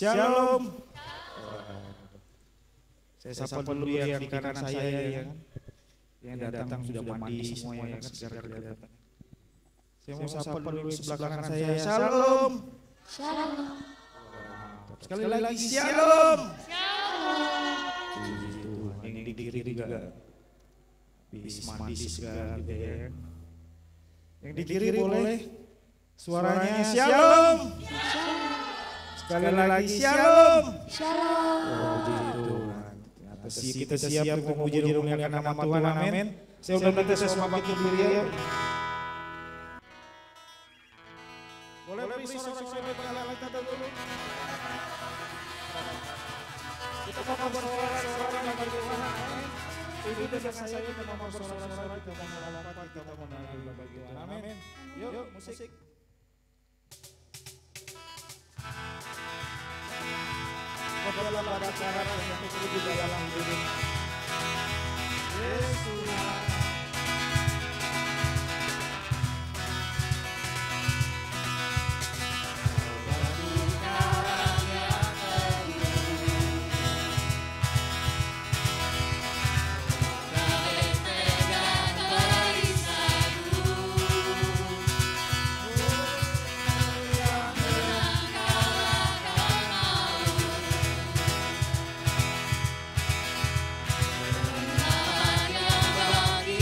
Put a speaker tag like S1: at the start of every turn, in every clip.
S1: Shalom. Saya sapa dulu yang di kanan saya ya kan. Yang datang sudah mandi semuanya kan secara kelihatan. Saya mau sapa dulu di sebelah kanan saya. Shalom.
S2: Shalom.
S1: Sekali lagi shalom.
S2: Shalom.
S1: Yang di kiri juga bis mandi segala gitu ya. Yang di kiri boleh suaranya shalom. Sekali lagi shalom.
S2: Shalom.
S1: Oh gitu. Kita siap untuk memuji dan memuliakan nama Tuhan, amin. Saya udah minta saya sama Pak Kuliah. Boleh beri sorak-sorai pengalaan kita dulu. Kita mau bersorak-sorai bagi Tuhan, amin. Ibu dan saya kita mau bersorak-sorai, kita mau melompat, kita mau menyanyi bagi Tuhan, amin. Yuk musik. Dalam pada cara yang terjadi di dalam hidup Yesus.
S2: Bagi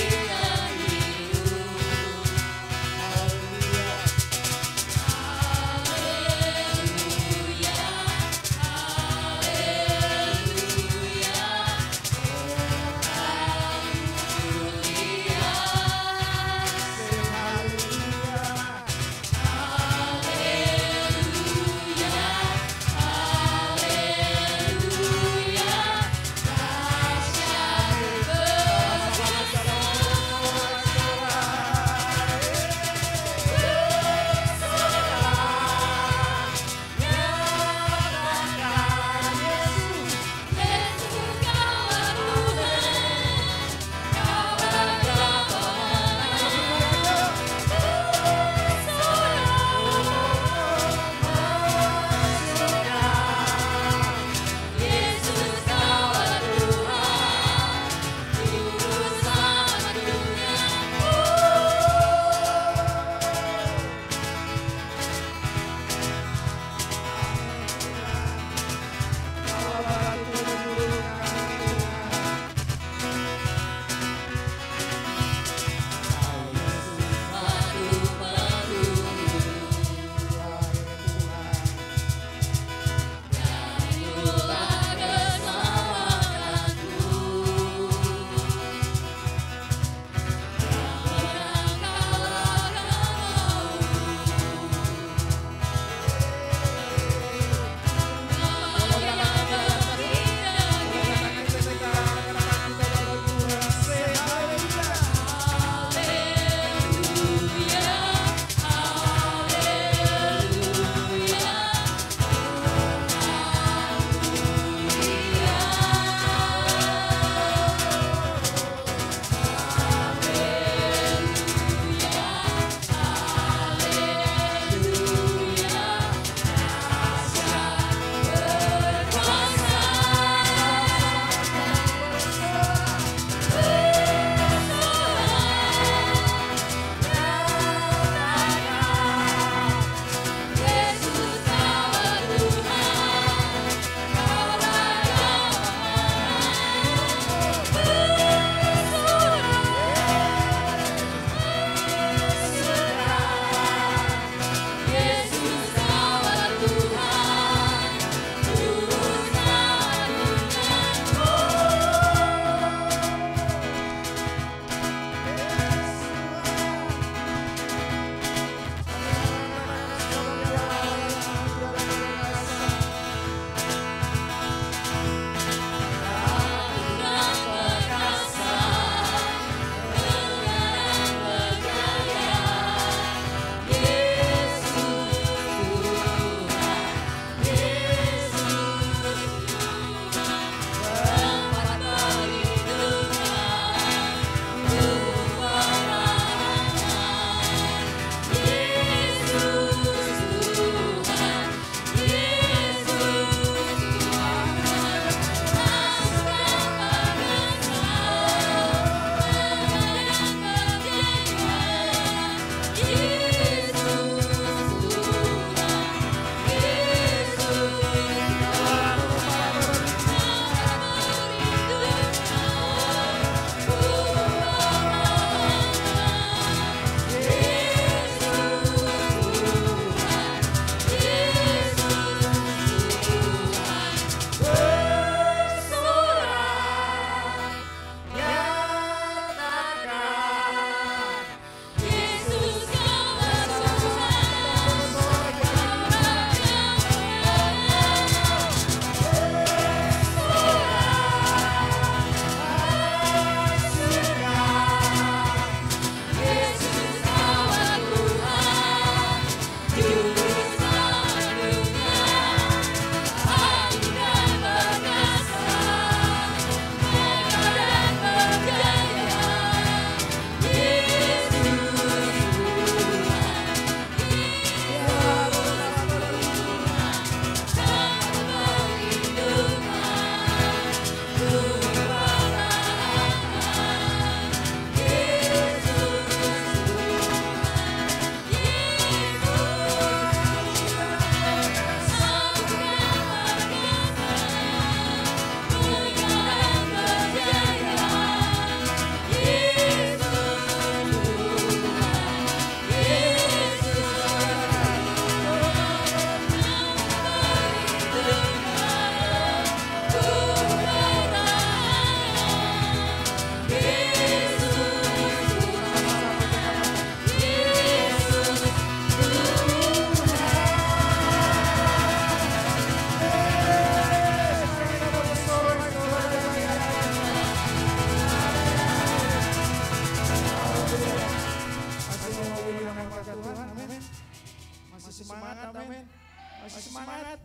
S1: Masih semangat?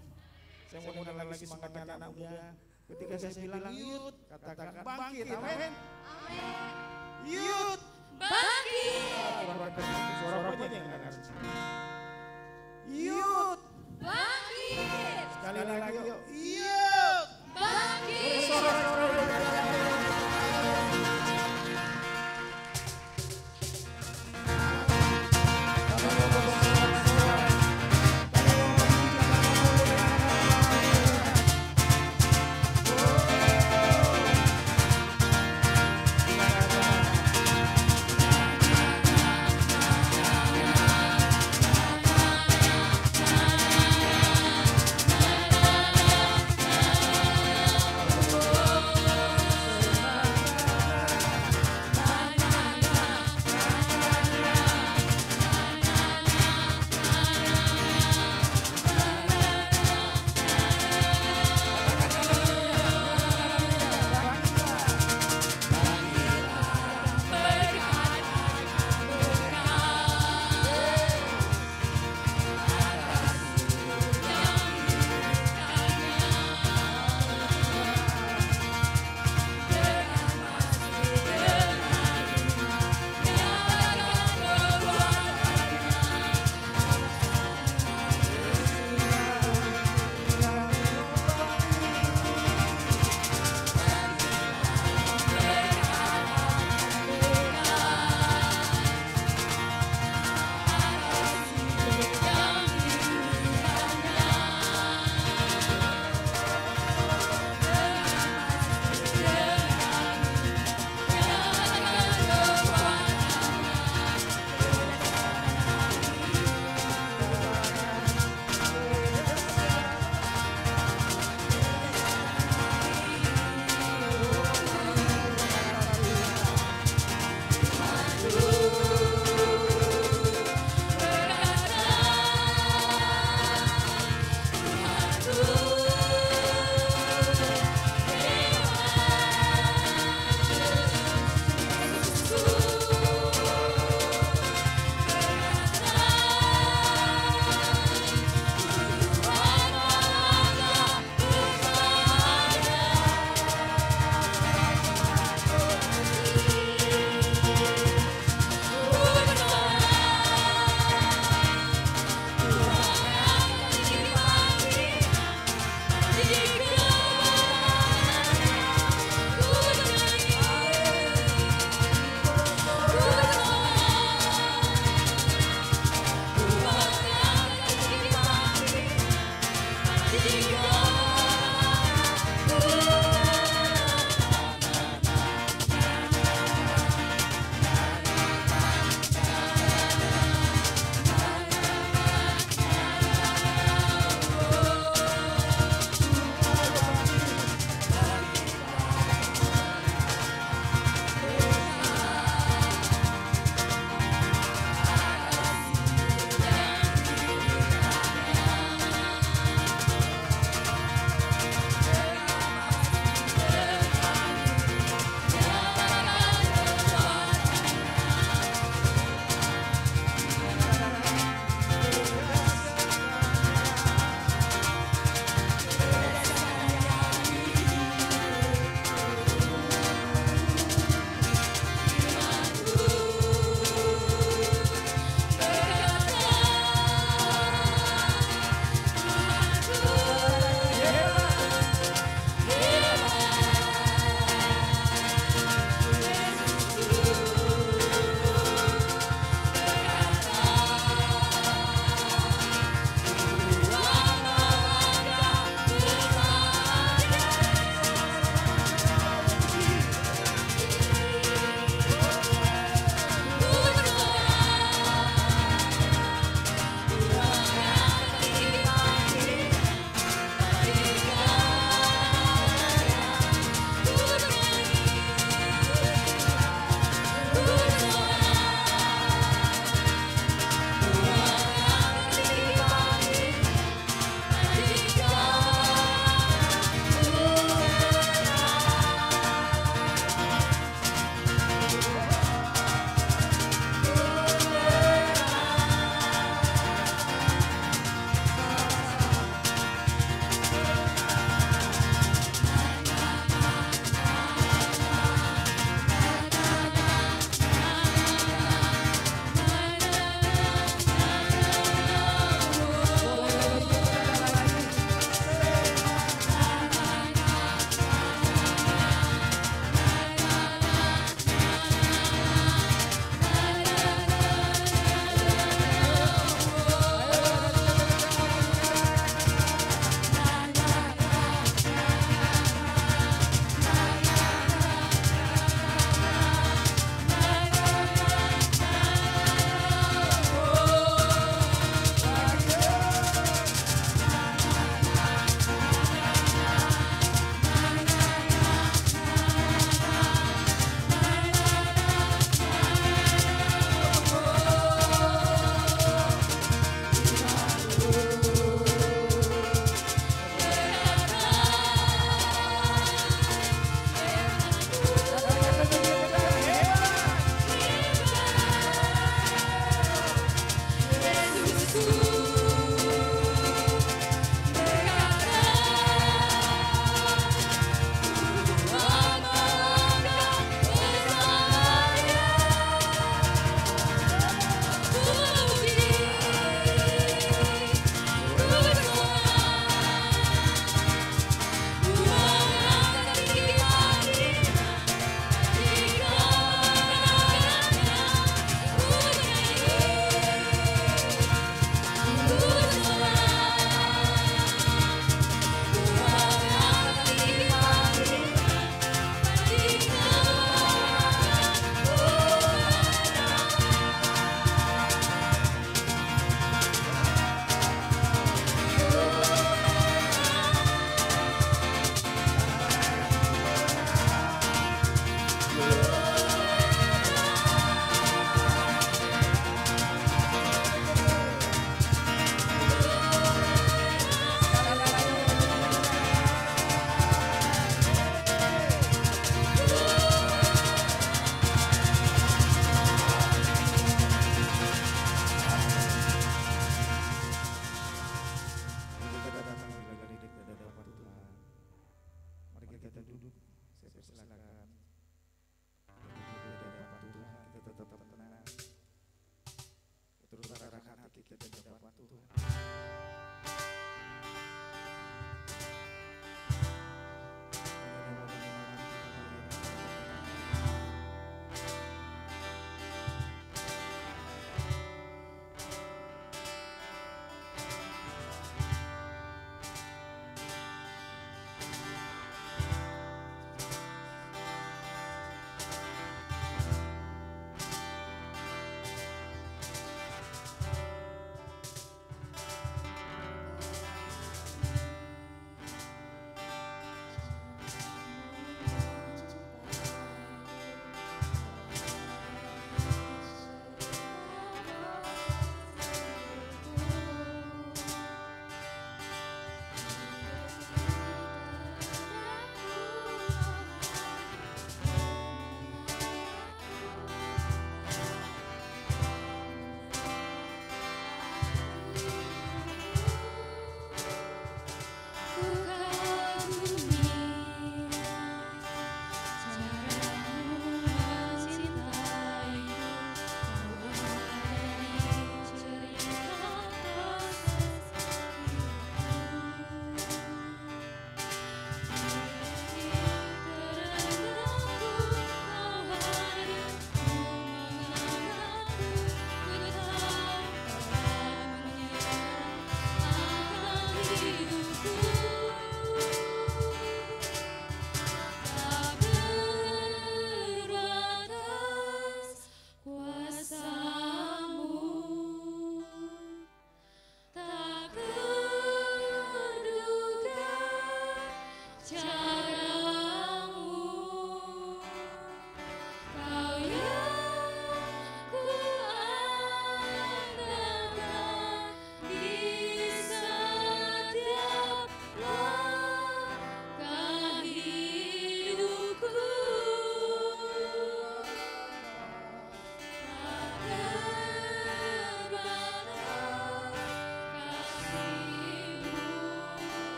S1: Saya mau mulai lagi semangat anak muda. Ketika saya bilang yud, katakan bangkit. Amin. Yud, bangkit. Suara berapa yang dengar? Yud, bangkit. Sekali lagi yuk. Yud, bangkit.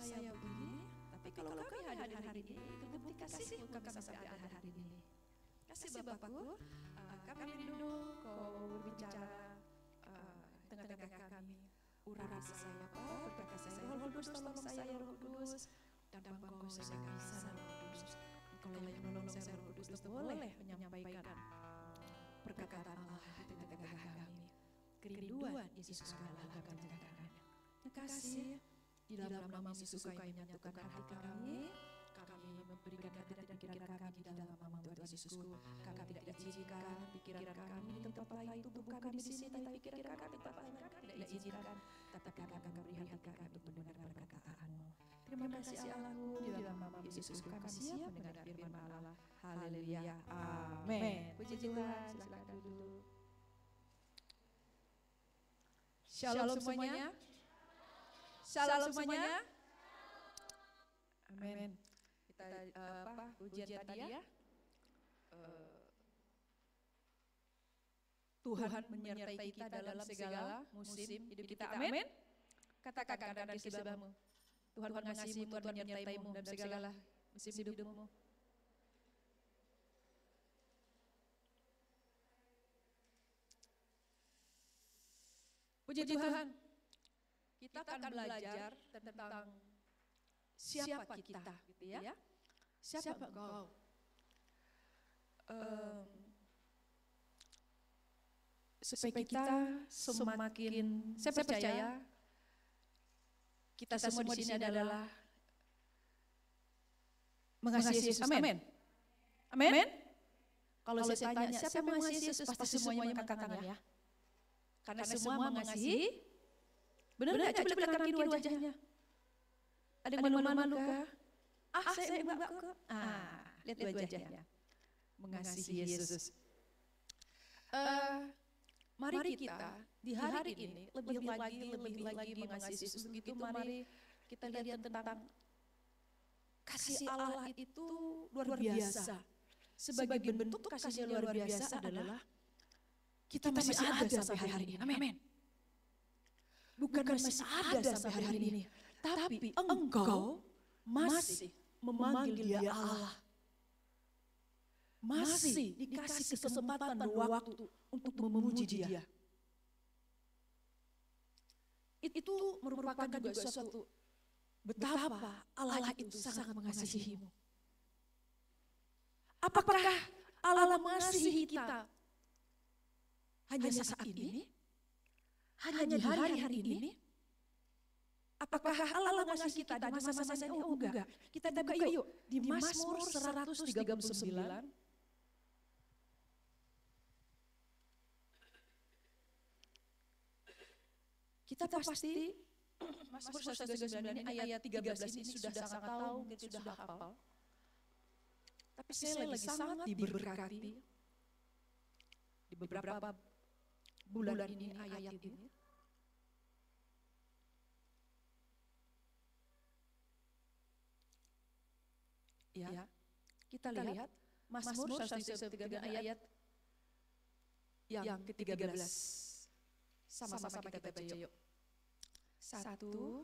S3: saya begini, tapi kalau kami hadir hari ini, itu bukti kasih kami sampai ada hari ini. Kasih Bapakku, kami rindu kau berbicara tengah-tengah kami. Urapi saya Bapa, berkata saya Roh Kudus, tolong saya Roh Kudus, tanpa Engkau saya tidak bisa Roh Kudus. Engkau yang menolong saya Roh Kudus, boleh menyampaikan perkataan Allah di tengah-tengah kami. Kerinduan Yesus segala akan tengah kami. Terima kasih di dalam nama Yesus Kau menyatukan hati kami. Kami memberikan hati dan pikiran kami di dalam nama Tuhan Yesusku. Kami tidak izinkan pikiran kami di tempat lain, tubuh kami di sini, tapi pikiran kami di tempat lain kami tidak izinkan. Tapi kami beri hati kami untuk mendengar perkataan-Mu. Terima kasih Allahku, di dalam nama Yesusku kami siap mendengar firman Allah. Haleluya. Amin. Puji Tuhan, silakan duduk. Shalom semuanya. Shalom semuanya. Amin. Kita ujian tadi ya. Tuhan menyertai kita dalam segala musim hidup kita. Amin. Katakan kanan kiri sebelahmu. Tuhan mengasihimu, Tuhan menyertaimu dalam segala musim hidupmu. Puji Tuhan. Kita akan belajar tentang siapa kita, gitu ya. Siapa engkau? Supaya kita semakin, saya percaya kita semua di sini adalah mengasihi Yesus. Amin. Amin. Kalau saya tanya siapa yang mengasihi Yesus, pasti semuanya mengangkat tangan ya. Karena semua mengasihi. Benar nggak? Coba lihat kanan kiri wajahnya. Ada yang malu-malu kah? Saya enggak kok. Lihat wajahnya. Mengasihi Yesus. Mari kita di hari ini lebih lagi mengasihi Yesus. Begitu mari kita lihat tentang kasih Allah itu luar biasa. Sebagai bentuk kasihnya luar biasa adalah kita masih ada sampai hari ini. Amin. Bukan masih ada sampai hari ini, tapi engkau masih memanggil dia Allah. Masih dikasih kesempatan dan waktu untuk memuji dia. Itu merupakan juga suatu betapa Allah itu sangat mengasihimu. Apakah Allah mengasihi kita hanya saat ini? Hanya di hari-hari ini? Apakah Allah mengasihi kita di masa-masa ini? Oh enggak. Kita buka yuk di Mazmur 139. Kita pasti Mazmur 139 ini ayat 13 ini sudah sangat tahu, mungkin sudah hafal. Tapi saya lagi sangat diberkati di beberapa bulan ini ayat ini. Ya, kita lihat Mazmur 139 ayat yang ke-13. Sama-sama kita baca yuk. 1,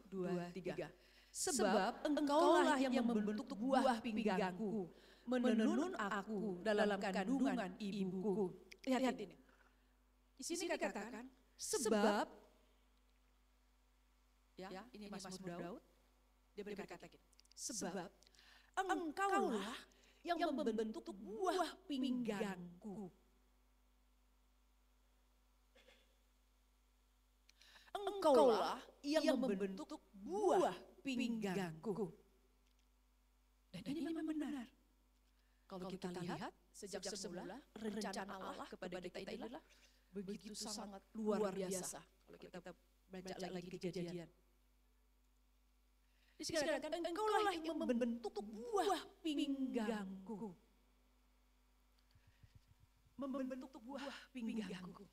S3: 2, 3. Sebab engkaulah yang membentuk buah pinggangku, menenun aku dalam kandungan ibuku. Lihat ini. Di sini katakan, sebab, ya ini Mazmur Daud, dia berkata gini, sebab engkaulah yang membentuk buah pinggangku. Engkaulah yang membentuk buah pinggangku. Dan ini memang benar. Kalau kita lihat, sejak semula rencana Allah kepada kita adalah begitu sangat luar biasa. Kalau kita baca lagi Kejadian. Dikatakan engkaulah yang membentuk buah pinggangku. Membentuk buah pinggangku.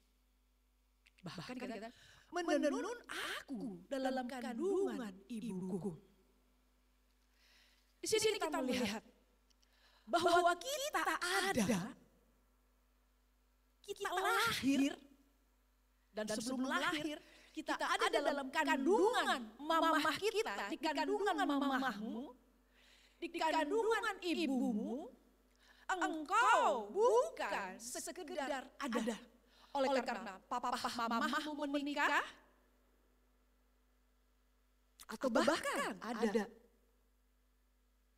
S3: Bahkan dikatakan menenun aku dalam kandungan ibuku. Di sini kita melihat bahwa kita ada, kita lahir, dan sebelum lahir kita ada dalam kandungan mamah kita, di kandungan mamahmu, di kandungan ibumu, engkau bukan sekedar ada. Oleh karena papa mamahmu menikah, atau bahkan ada.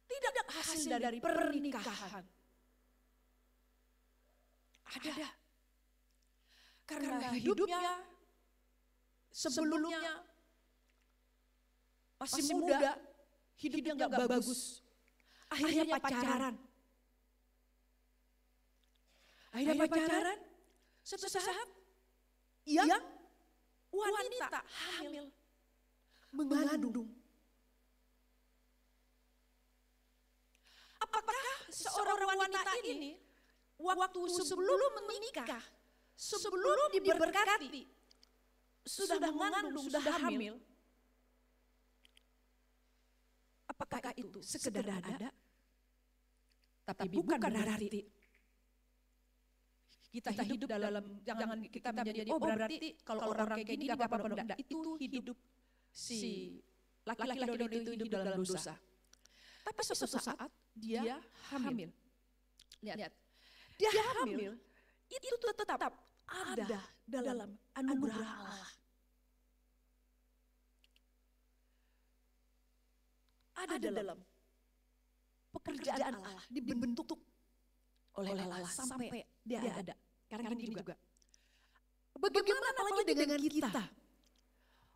S3: Tidak hasil dari pernikahan. Ada. Karena hidupnya sebelumnya masih muda, hidupnya gak bagus. Akhirnya pacaran. Suatu saat yang wanita hamil, mengandung. Apakah seorang wanita ini waktu sebelum menikah, sebelum diberkati, sudah mengandung, sudah hamil? Apakah itu sekedar ada? Tapi bukan berarti kita hidup dalam, jangan kita menjadi, oh berarti kalau orang kayak gini gak apa-apa. Enggak, itu hidup si laki-laki itu hidup dalam dosa. Tapi suatu saat dia hamil. Lihat, dia hamil itu tetap ada dalam anugerah Allah. Ada dalam pekerjaan Allah, dibentuk oleh Allah sampai dia ada. Karena gini juga. Bagaimana apalagi dengan kita?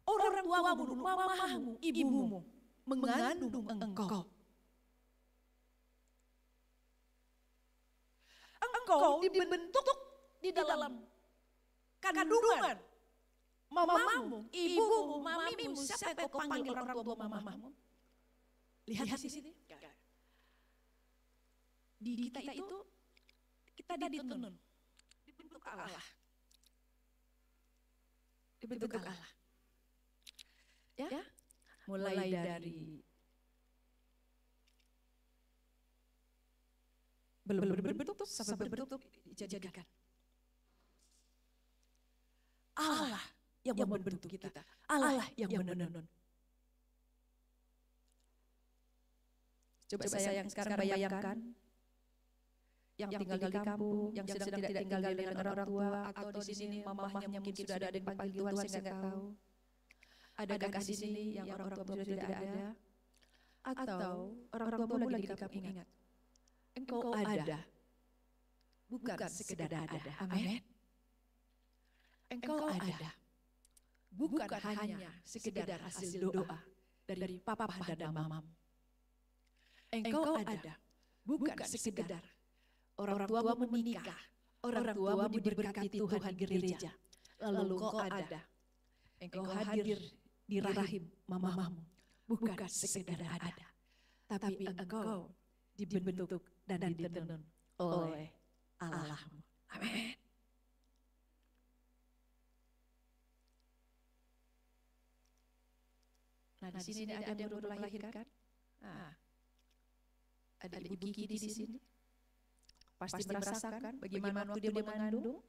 S3: Orang tuamu, mamamu, ibumu mengandung engkau. Engkau dibentuk di dalam kandungan mamamu, ibumu, mamimu. Siapa yang kau panggil orang tua mamamu? Lihat di sini. Di kita itu kita dituntun, dibentuk Allah. Dibentuk Allah. Ya, mulai dari belum berbentuk sampai berbentuk dijadikan. Allah yang membentuk kita, Allah yang menenun. Coba saya yang sekarang bayangkan, yang tinggal di kampung, yang sedang tidak tinggal dengan orang tua, atau di sini mamahnya mungkin sudah ada yang panggil Tuhan, saya nggak tahu. Adakah di sini yang orang tua sudah tidak ada? Atau orang tua lagi di kampung, ingat, engkau ada, bukan sekedar ada. Amin. Engkau ada, bukan hanya sekedar hasil doa dari papa dan mamam. Engkau ada, bukan sekedar orang tuamu menikah, orang tuamu diberkati Tuhan di gereja, lalu engkau ada, engkau hadir di rahim mamamu, bukan sekedar ada, tapi engkau dibentuk dan ditenun oleh Allahmu. Amin. Nah, di sini ada yang baru melahirkan. Ada Ibu Kiki di sini. Pasti merasakan bagaimana waktu dia mengandung.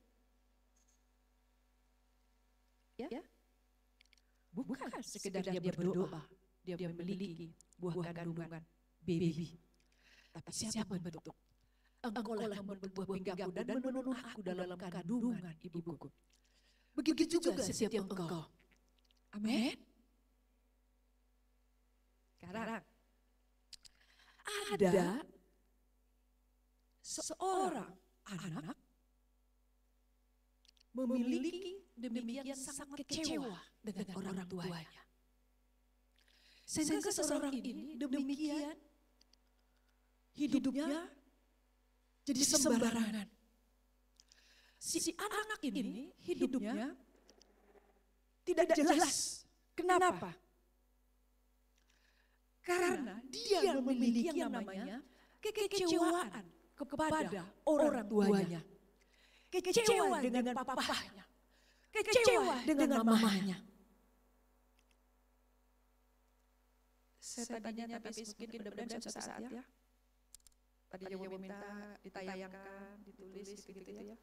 S3: Ya? Bukan sekedar dia berdoa, dia memiliki buah kandungan, baby. Tapi siapa membentuk? Engkau lah membentuk buah pinggangu dan menenun aku dalam kandungan ibuku. Begitu juga setiap engkau. Amin. Sekarang ada seorang anak memiliki demikian sangat kecewa dengan orang tuanya. Sehingga seseorang ini demikian hidupnya jadi sembarangan. Si anak ini hidupnya tidak jelas. Kenapa? Karena dia memiliki yang namanya kekecewaan kepada orang tuanya. Kecewa dengan papahnya. Kecewa dengan mamahnya. Saya tadinya tapi mungkin mudah-mudahan suatu saat ya. Tadinya mau minta ditayangkan, ditulis gitu ya.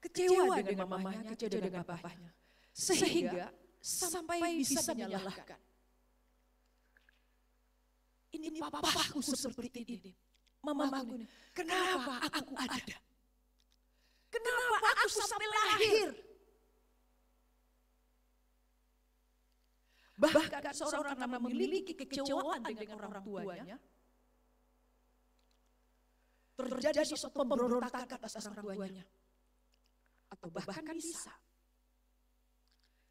S3: Kecewa dengan mamahnya, kecewa dengan papahnya. Sehingga sampai bisa menyalahkan. Ini papaku seperti ini. Mamaku ini. Kenapa aku ada? Kenapa aku sampai lahir? Bahkan seorang karena memiliki kekecewaan dengan orang tuanya, terjadi suatu pemberontakan atas orang tuanya. Atau bahkan bisa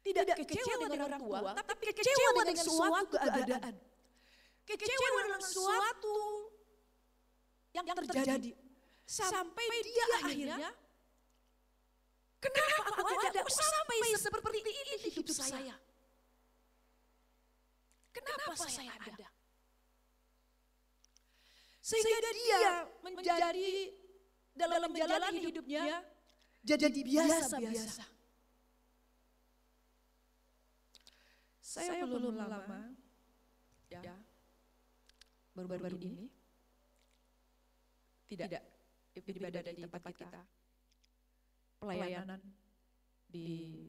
S3: tidak kecewa dengan orang tua, tapi kecewa dengan suatu keadaan. Kecewa dengan sesuatu yang terjadi. Sampai dia akhirnya, kenapa aku ada? Kok sampai seperti ini hidup saya? Kenapa saya ada? Sehingga dia menjadi dalam menjalani hidupnya jadi biasa-biasa. Saya belum lama, ya, baru-baru ini, tidak ibadah di tempat kita, pelayanan di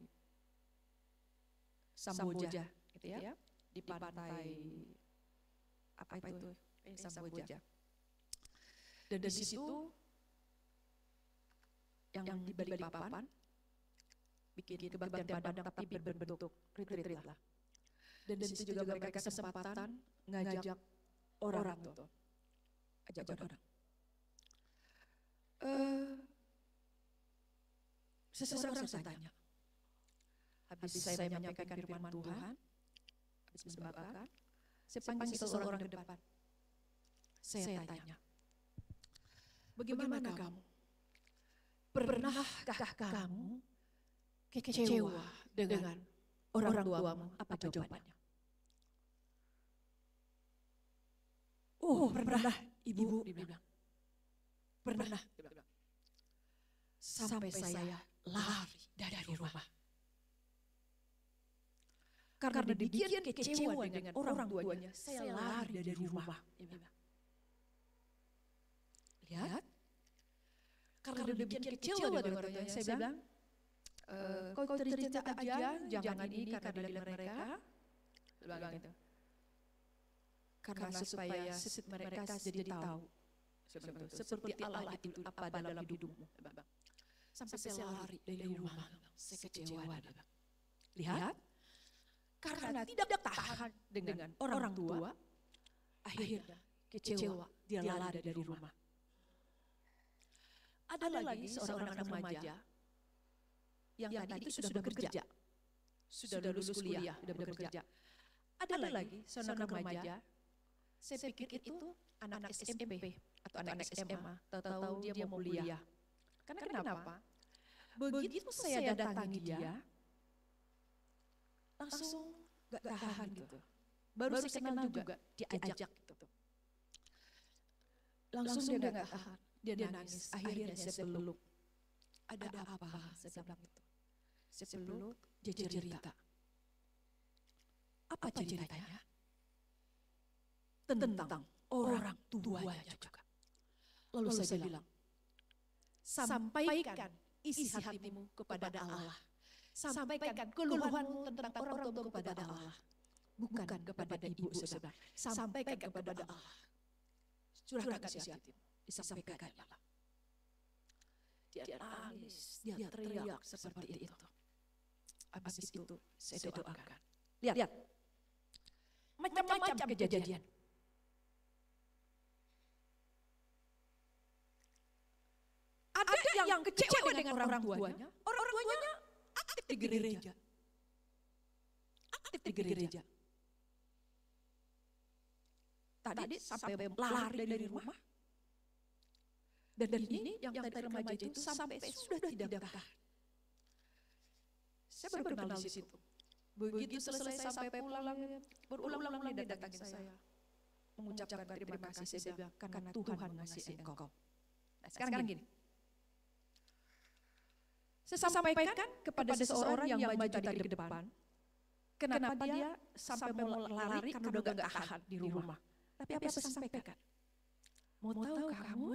S3: Samboja, gitu ya, di pantai apa itu, Samboja. Dan di situ yang di Balikpapan bikin kebaktian Padang tapi berbentuk retreat lah. Dan di situ juga mereka kesempatan ngajak orang tuh, ajak orang. Seseorang saya tanya, habis saya menyampaikan firman Tuhan, habis membakar, saya panggil seseorang ke depan. Saya tanya, bagaimana kamu? Pernahkah kamu kecewa dengan orang tuamu? Apa jawabannya? Oh, pernah, Ibu, dia bilang. Pernah. Sampai saya lari dari rumah. Karena demikian kecewa dengan orang tuanya, saya lari dari rumah. Lihat. Karena demikian kecewa dengan orang tuanya, saya bilang, kau cerita aja, jangan ini karena dilihat mereka. Bilang gitu. Karena supaya mereka jadi tahu seperti Allah itu apa dalam hidupmu. Sampai saya lari dari rumah, saya kecewa. Lihat, karena tidak tahan dengan orang tua, akhirnya kecewa, dia lari dari rumah. Ada lagi seorang anak remaja yang tadi itu sudah bekerja, sudah lulus kuliah, sudah bekerja. Ada lagi seorang anak remaja, saya pikir itu anak SMP atau anak SMA, tahu dia mau kuliah. Karena kenapa? Begitu saya datangi dia, langsung gak tahan gitu. Baru saya kenal juga, diajak gitu. Langsung dia gak tahan. Dia nangis, akhirnya saya peluk. Ada apa? Saya bilang itu. Saya peluk, dia cerita. Apa ceritanya? Tentang orang tuanya juga. Lalu saya bilang, sampaikan isi hatimu kepada Allah. Sampaikan keluhanmu tentang orang tua kepada Allah. Bukan kepada ibu, saya bilang. Sampaikan kepada Allah. Curahkan isi hatimu. Disampaikan. Dia nangis, dia teriak seperti itu. Habis itu saya doakan. Lihat, macam-macam kejadian. Ada yang kecewa dengan orang tuanya. Orang tuanya aktif di gereja. Tadi sampai lari dari rumah. Dan ini yang tadi remaja itu sampai sudah tidak tahan. Saya baru kenal di situ. Begitu selesai sampai pulang, berulang-ulang dia datangin saya. Mengucapkan terima kasih, saya bilang, karena Tuhan mengasihi engkau. Nah, sekarang gini. Saya sampaikan kepada seseorang yang maju tadi ke depan, kenapa dia sampai mau lari karena udah gak tahan di rumah. Tapi apa saya sampaikan? Mau tahu kamu,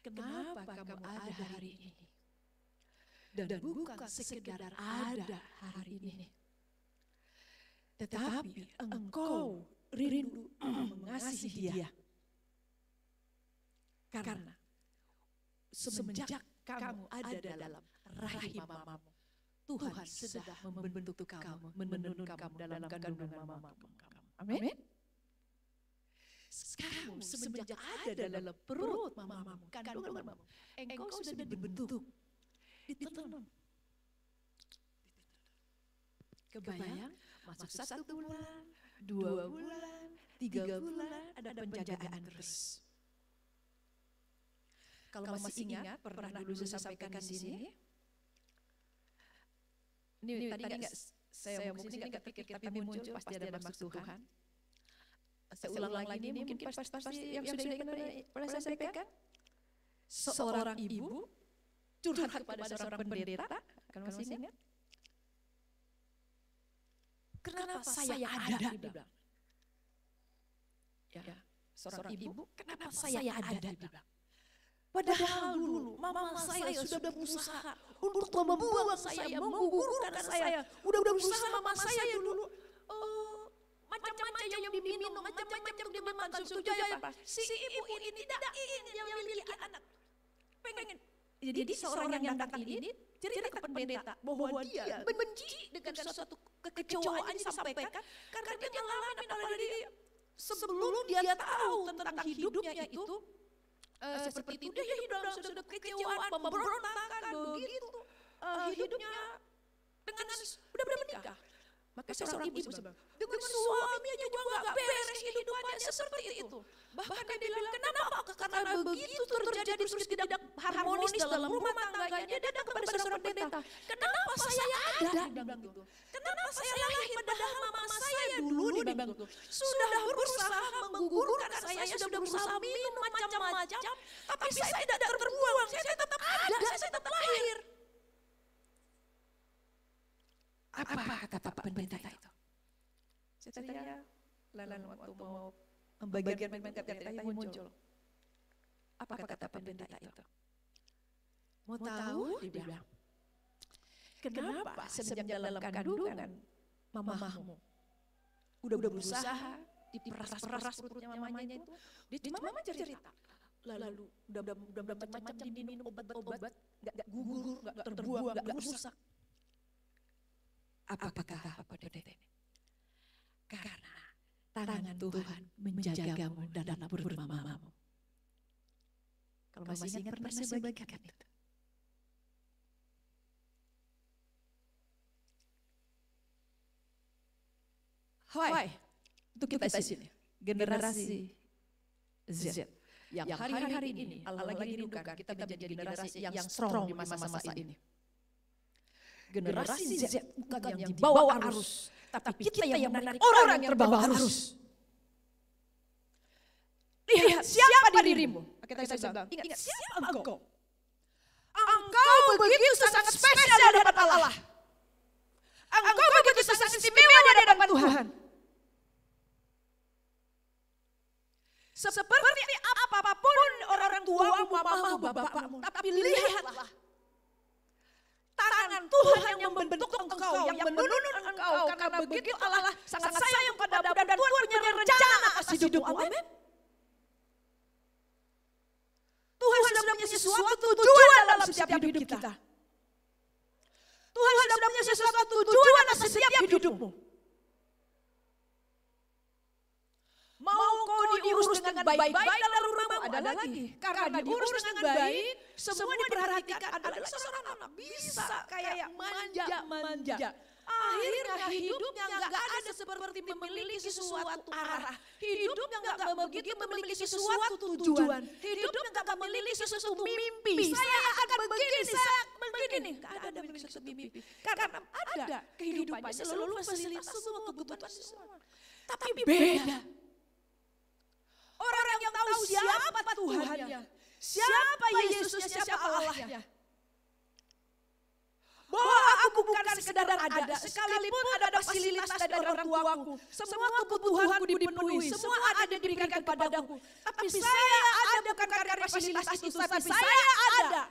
S3: kenapa kamu ada hari ini? dan bukan sekedar ada hari ini. Tetapi engkau rindu mengasihi dia. Karena semenjak kamu ada dalam rahim mamamu, Tuhan sudah membentuk kamu, menenun kamu dalam kandungan mamamu. Amin. Sekarang semenjak ada dalam perut mamamu, kandungan mamamu, engkau sudah dibentuk, ditenun. Kebayang, masuk 1 bulan, 2 bulan, 3 bulan, ada penjagaan terus. Kalau masih ingat, pernah dulu saya sampaikan di sini. Ini tadi enggak saya ngomong sini enggak pikir, tapi muncul pasti ada maksud Tuhan. Saya ulang lagi ini mungkin pasti yang sudah pernah saya sampaikan. Seorang ibu curhat kepada seorang pendeta, kalau masih ingat. Kenapa saya ada? Dia bilang. Ya, seorang ibu, kenapa saya ada? Dia bilang. Padahal dulu mama saya sudah berusaha untuk membuang saya, menggugurkan saya. Udah berusaha mama saya dulu. Macam-macam yang diminum, macam-macam yang dimakan. Supaya apa? Si ibu ini tidak ingin dia memiliki anak. Pengen. Jadi seorang yang datang ini cerita ke pendeta bahwa dia benci dengan suatu kekecewaan yang disampaikan karena dia ngalamin pada dia sebelum dia tahu tentang hidupnya itu seperti itu. Dia hidup dalam suatu kekecewaan, pemberontakan, begitu hidupnya dengan udah menikah. Maka seorang ibu dengan suaminya juga gak beres hidupannya seperti itu. Bahkan dia bilang, kenapa? Karena begitu terjadi terus tidak harmonis dalam rumah tangganya. Dia datang kepada seorang pendeta. Kenapa saya ada? Dia bilang gitu. Kenapa saya lahir padahal mama saya dulu, dia bilang gitu, sudah berusaha menggugurkan saya, sudah berusaha minum macam-macam, tapi saya tidak terbuang, saya tetap ada, saya tetap lahir. Apa kata pendeta itu? Saya tanya, lalu waktu mau membagian pendeta muncul. Apa kata pendeta itu? Mau tahu? Dia bilang, kenapa semenjak dalam kandungan mamamu udah berusaha diperas-peras perutnya mamanya itu, dia cuma cerita. Lalu udah macam-macam diminum obat-obat, gak gugur, gak terbuang, gak rusak. Apa kata pendeta ini? Karena tangan Tuhan menjagamu dalam perut mamamu. Kalau masih ingat pernah saya bagikan itu. Hai, untuk kita di sini, generasi Z yang hari-hari ini Allah lagi rindukan kita menjadi generasi yang strong di masa-masa ini. Generasi Z bukan yang dibawa arus, tapi kita yang menarik orang yang terbawa arus. Lihat siapa dirimu. Kita bilang, ingat siapa engkau? Engkau begitu sangat spesial di hadapan Allah. Engkau begitu sangat istimewa di hadapan Tuhan. Seperti apapun orang tuamu, mamamu, bapakmu, tapi lihatlah. Tangan Tuhan yang membentuk engkau, yang menunun engkau, karena begitu Allah sangat sayang padamu dan Tuhan punya rencana atas hidupmu. Amin. Tuhan sudah punya sesuatu tujuan dalam setiap hidup kita. Tuhan sudah punya sesuatu tujuan atas setiap hidupmu. Mau kau diurus dengan baik-baik dalam rumahmu, ada lagi. Karena diurus dengan baik, semua diperhatikan adalah seorang anak. Bisa kayak manja-manja. Akhirnya hidupnya gak ada seperti memiliki sesuatu arah. Hidupnya gak begitu memiliki sesuatu tujuan. Hidupnya gak memiliki sesuatu mimpi. Saya akan begini, saya begini. Gak ada memiliki sesuatu mimpi. Karena ada kehidupannya selalu fasilitas semua kebutuhan semua. Tapi beda. Orang yang tahu siapa Tuhannya, siapa Yesusnya, siapa Allahnya. Bahwa aku bukan sekedar ada, sekalipun ada fasilitas dari orang tuaku, semua kebutuhanku dipenuhi, semua ada diberikan kepadaku. Tapi saya ada bukan karena fasilitas itu, tapi saya ada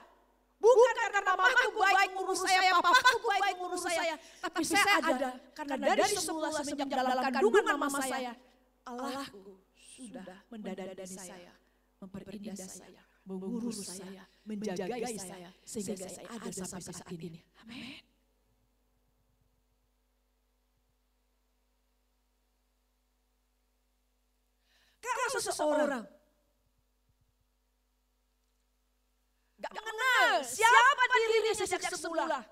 S3: Bukan karena mamaku baik ngurus saya, papaku baik ngurus saya. Tapi saya ada karena dari semula semenjak dalam kandungan mama saya. Allahku sudah mendadani saya, memperindah saya, mengurus saya, menjagai saya. Sehingga saya ada sampai saat ini. Amin. Kalau seseorang gak mengenal siapa dirinya sejak semula,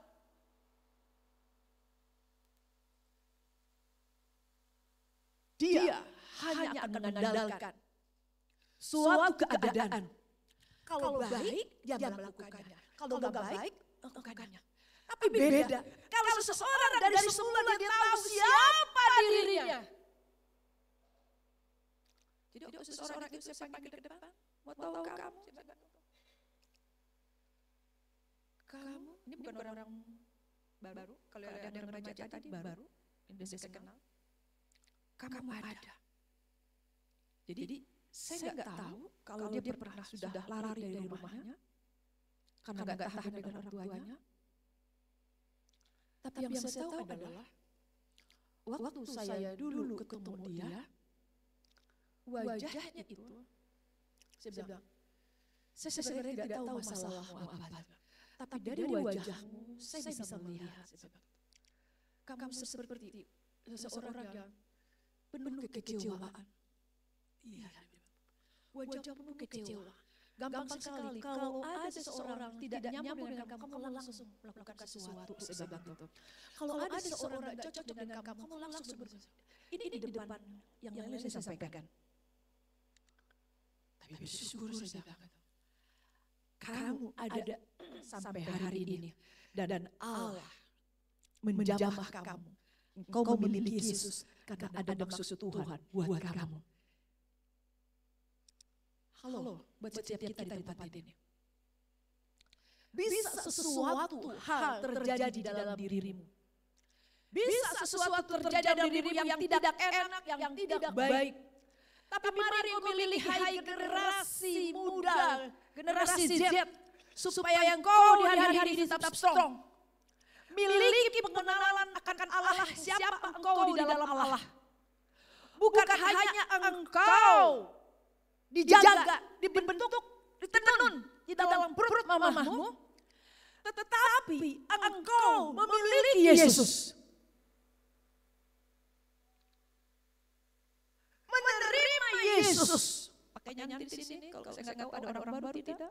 S3: dia hanya akan mengandalkan suatu keadaan. Kalau baik, dia melakukannya. Kalau gak baik, melakukannya. Tapi beda. Kalau seseorang dari semula dia tahu siapa dirinya. Jadi waktu seseorang itu saya panggil ke depan, mau tahu kamu? Kamu, ini bukan orang baru, kalau ada yang remaja tadi baru, ini saya kenal. Kamu ada. Jadi saya nggak tahu kalau dia pernah sudah lari dari rumahnya, karena nggak tahan dengan orang tuanya. Tapi yang saya tahu adalah, waktu saya dulu ketemu dia, wajahnya itu, saya bilang, saya sebenarnya tidak tahu masalahmu apa. Tapi dari wajahmu saya bisa melihat. Kamu seperti seseorang yang penuh kekecewaan. Iya, wajahmu penuh kecewa. Gampang sekali kalau ada seseorang tidak nyambung dengan kamu langsung melakukan sesuatu. Kalau ada seseorang tidak cocok dengan kamu langsung bersesuatu. Ini di depan yang lain saya sampaikan. Tapi bersyukur saya bilang, kamu ada sampai hari ini. Dan Allah menjamah kamu. Engkau memiliki Yesus karena ada maksud Tuhan buat kamu. Halo, buat setiap kita di tempat ini. Bisa sesuatu hal terjadi dalam dirimu. Bisa sesuatu terjadi dalam dirimu yang tidak enak, yang tidak baik. Tapi mari memilih hai generasi muda, generasi Z, supaya engkau di hari-hari ini tetap strong. Miliki pengenalan akan Allah, siapa engkau di dalam Allah. Bukan hanya engkau dijaga, dibentuk, ditenun di dalam perut mamamu, tetapi engkau memiliki Yesus. Menerima Yesus. Pakainya nanti di sini, kalau saya nggak tahu ada orang baru tidak.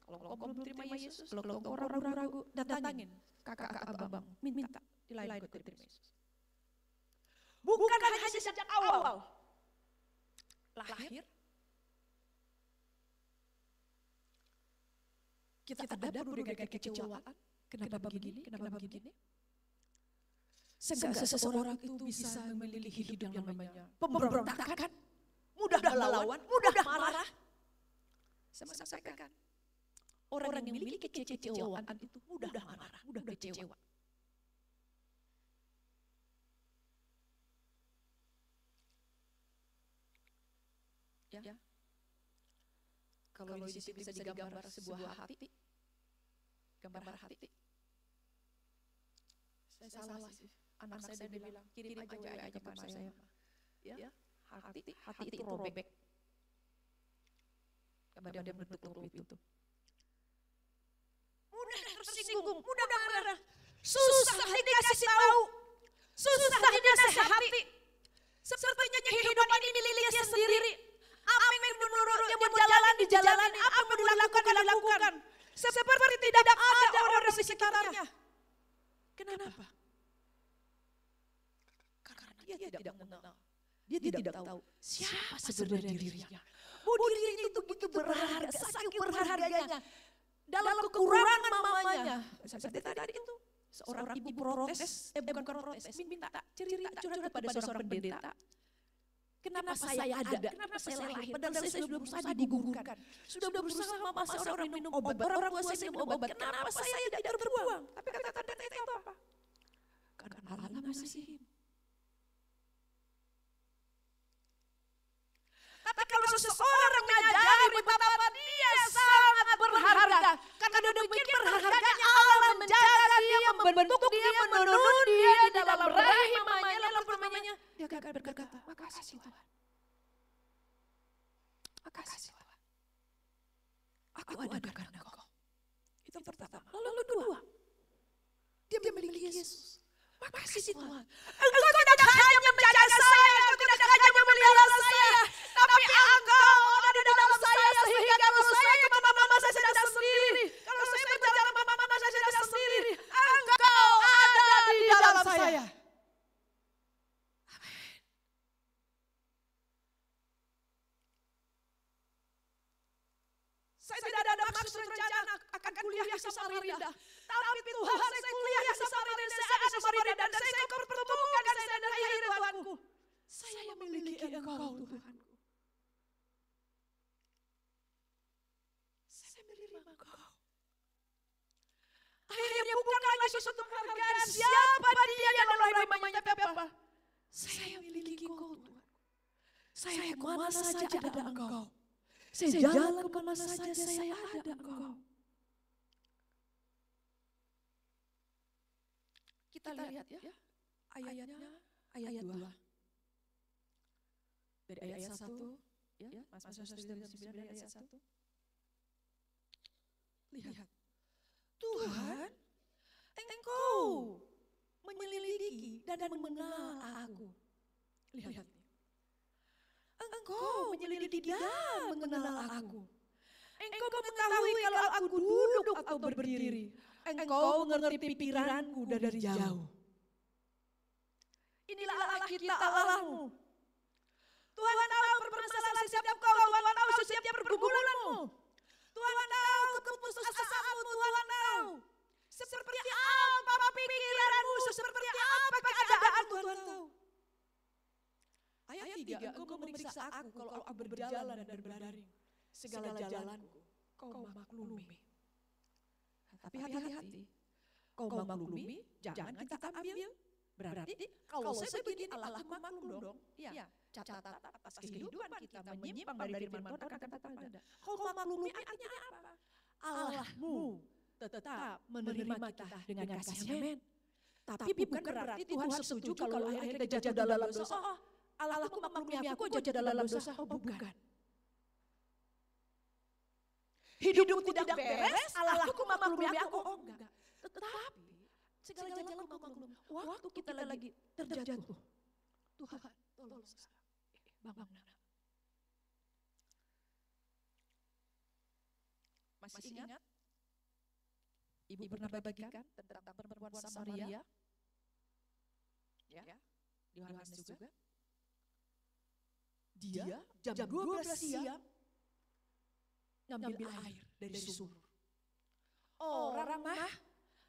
S3: Kalau engkau belum terima Yesus, kalau engkau ragu-ragu, datangin kakak abang, minta dilain ikut terima Yesus. Bukan hanya sejak awal lahir, kita ada berbagai kekecewaan. Kenapa begini? Sehingga seseorang itu bisa memiliki hidup yang namanya pemberontakan, mudah melawan, mudah marah. Saya sampaikan, orang yang memiliki kekecewaan itu mudah marah, mudah kecewa. Ya. Kalau di situ bisa digambar sebuah hati, gambar hati. Saya salah sih. Anak saya bilang, kirim aja gambar saya. Ya, hati itu robek. Gambar dia bentuk itu. Mudah tersinggung, mudah marah. Susah dikasih tahu. Susah dinasehati. Sepertinya kehidupan ini miliknya sendiri. Apa yang menurutnya berjalan dijalani, apa yang dilakukan. Seperti tidak ada orang di sekitarnya. Kenapa? Karena dia tidak mengenal. Dia tidak tahu siapa sebenarnya dirinya. Bahwa dirinya itu begitu berharga, saking berharganya. Dalam kekurangan mamanya. Seperti tadi itu. Seorang ibu protes, bukan protes, minta curhat pada seorang pendeta. Kenapa saya ada? Kenapa saya lahir? Padahal saya sudah berusaha digugurkan. Sudah berusaha mama seorang minum obat. Orang tua saya minum obat. Kenapa saya tidak terbuang? Tapi kata pendeta itu apa? Karena Allah masih. Tapi kalau seseorang menyadari betapa dia sangat berharga, karena membentuk dia, menuntun dia di dalam rahim mamanya, lalu mamanya dia akan berkata, makasih Tuhan. Makasih Tuhan. Aku ada karena Engkau. Itu pertama. Lalu kedua, dia memiliki Yesus. Makasih Tuhan. Engkau tidak hanya menjaga saya, Engkau tidak hanya memelihara saya, tapi Engkau ada di dalam saya sehingga kalau saya kemana-mana saya sudah sendiri. Kalau saya berjalan kemana-mana saya sudah sendiri. Engkau ada di dalam saya. Saya tidak ada maksud rencana akan kuliah di Samarinda. Tapi Tuhan, saya kuliah di Samarinda, saya ada Samarinda dan saya kau pertemukan saya dan akhir Tuhanku. Saya memiliki Engkau Tuhanku. Saya menerima Engkau. Akhirnya bukan lagi suatu penghargaan siapa dia yang namanya Bapa. Saya memiliki Engkau Tuhan. Saya kemana saja ada Engkau. Saya jalan kemana saja saya ada Engkau. Kita lihat ya, ayatnya ayat 2. Dari ayat 1, ya, Mas dari 9 dari ayat 1. Lihat, Tuhan, Engkau menyelidiki dan mengenal aku. Lihat. Engkau menyelidiki dan mengenal aku. Engkau mengetahui kalau aku duduk atau berdiri. Engkau mengerti pikiranku dari jauh. Inilah Allah kita, Allahmu. Tuhan tahu permasalahan setiap kau, Tuhan tahu setiap pergumulanmu. Tuhan tahu keputusasamu, Tuhan tahu. Seperti apa pikiranmu, seperti apa keadaan Tuhan tahu. Ayat 3, engkau memeriksa aku kalau aku berjalan dan berbaring. Segala jalanku kau maklumi. Tapi hati-hati, kau maklumi, jangan kita ambil. Berarti kalau saya begini Allahku maklum dong. Ya, catatan atas kehidupan kita menyimpang dari firman Tuhan akan tetap ada. Kau maklumi artinya apa? Allahmu tetap menerima kita dengan kasih, amin. Tapi bukan berarti Tuhan setuju kalau akhirnya kita jatuh dalam dosa. Allahku maklumi aku jatuh dalam dosa. Oh bukan. Hidupmu tidak beres, Allahku maklumi aku. Oh enggak. Tetapi segala jalan kau maklum. Waktu kita lagi terjatuh, Tuhan tolong bangun. Masih ingat? Ibu pernah bagikan tentang perempuan Samaria? Ya, di Yohanes juga. Dia jam 12 siang ngambil air dari sumur. Orang mah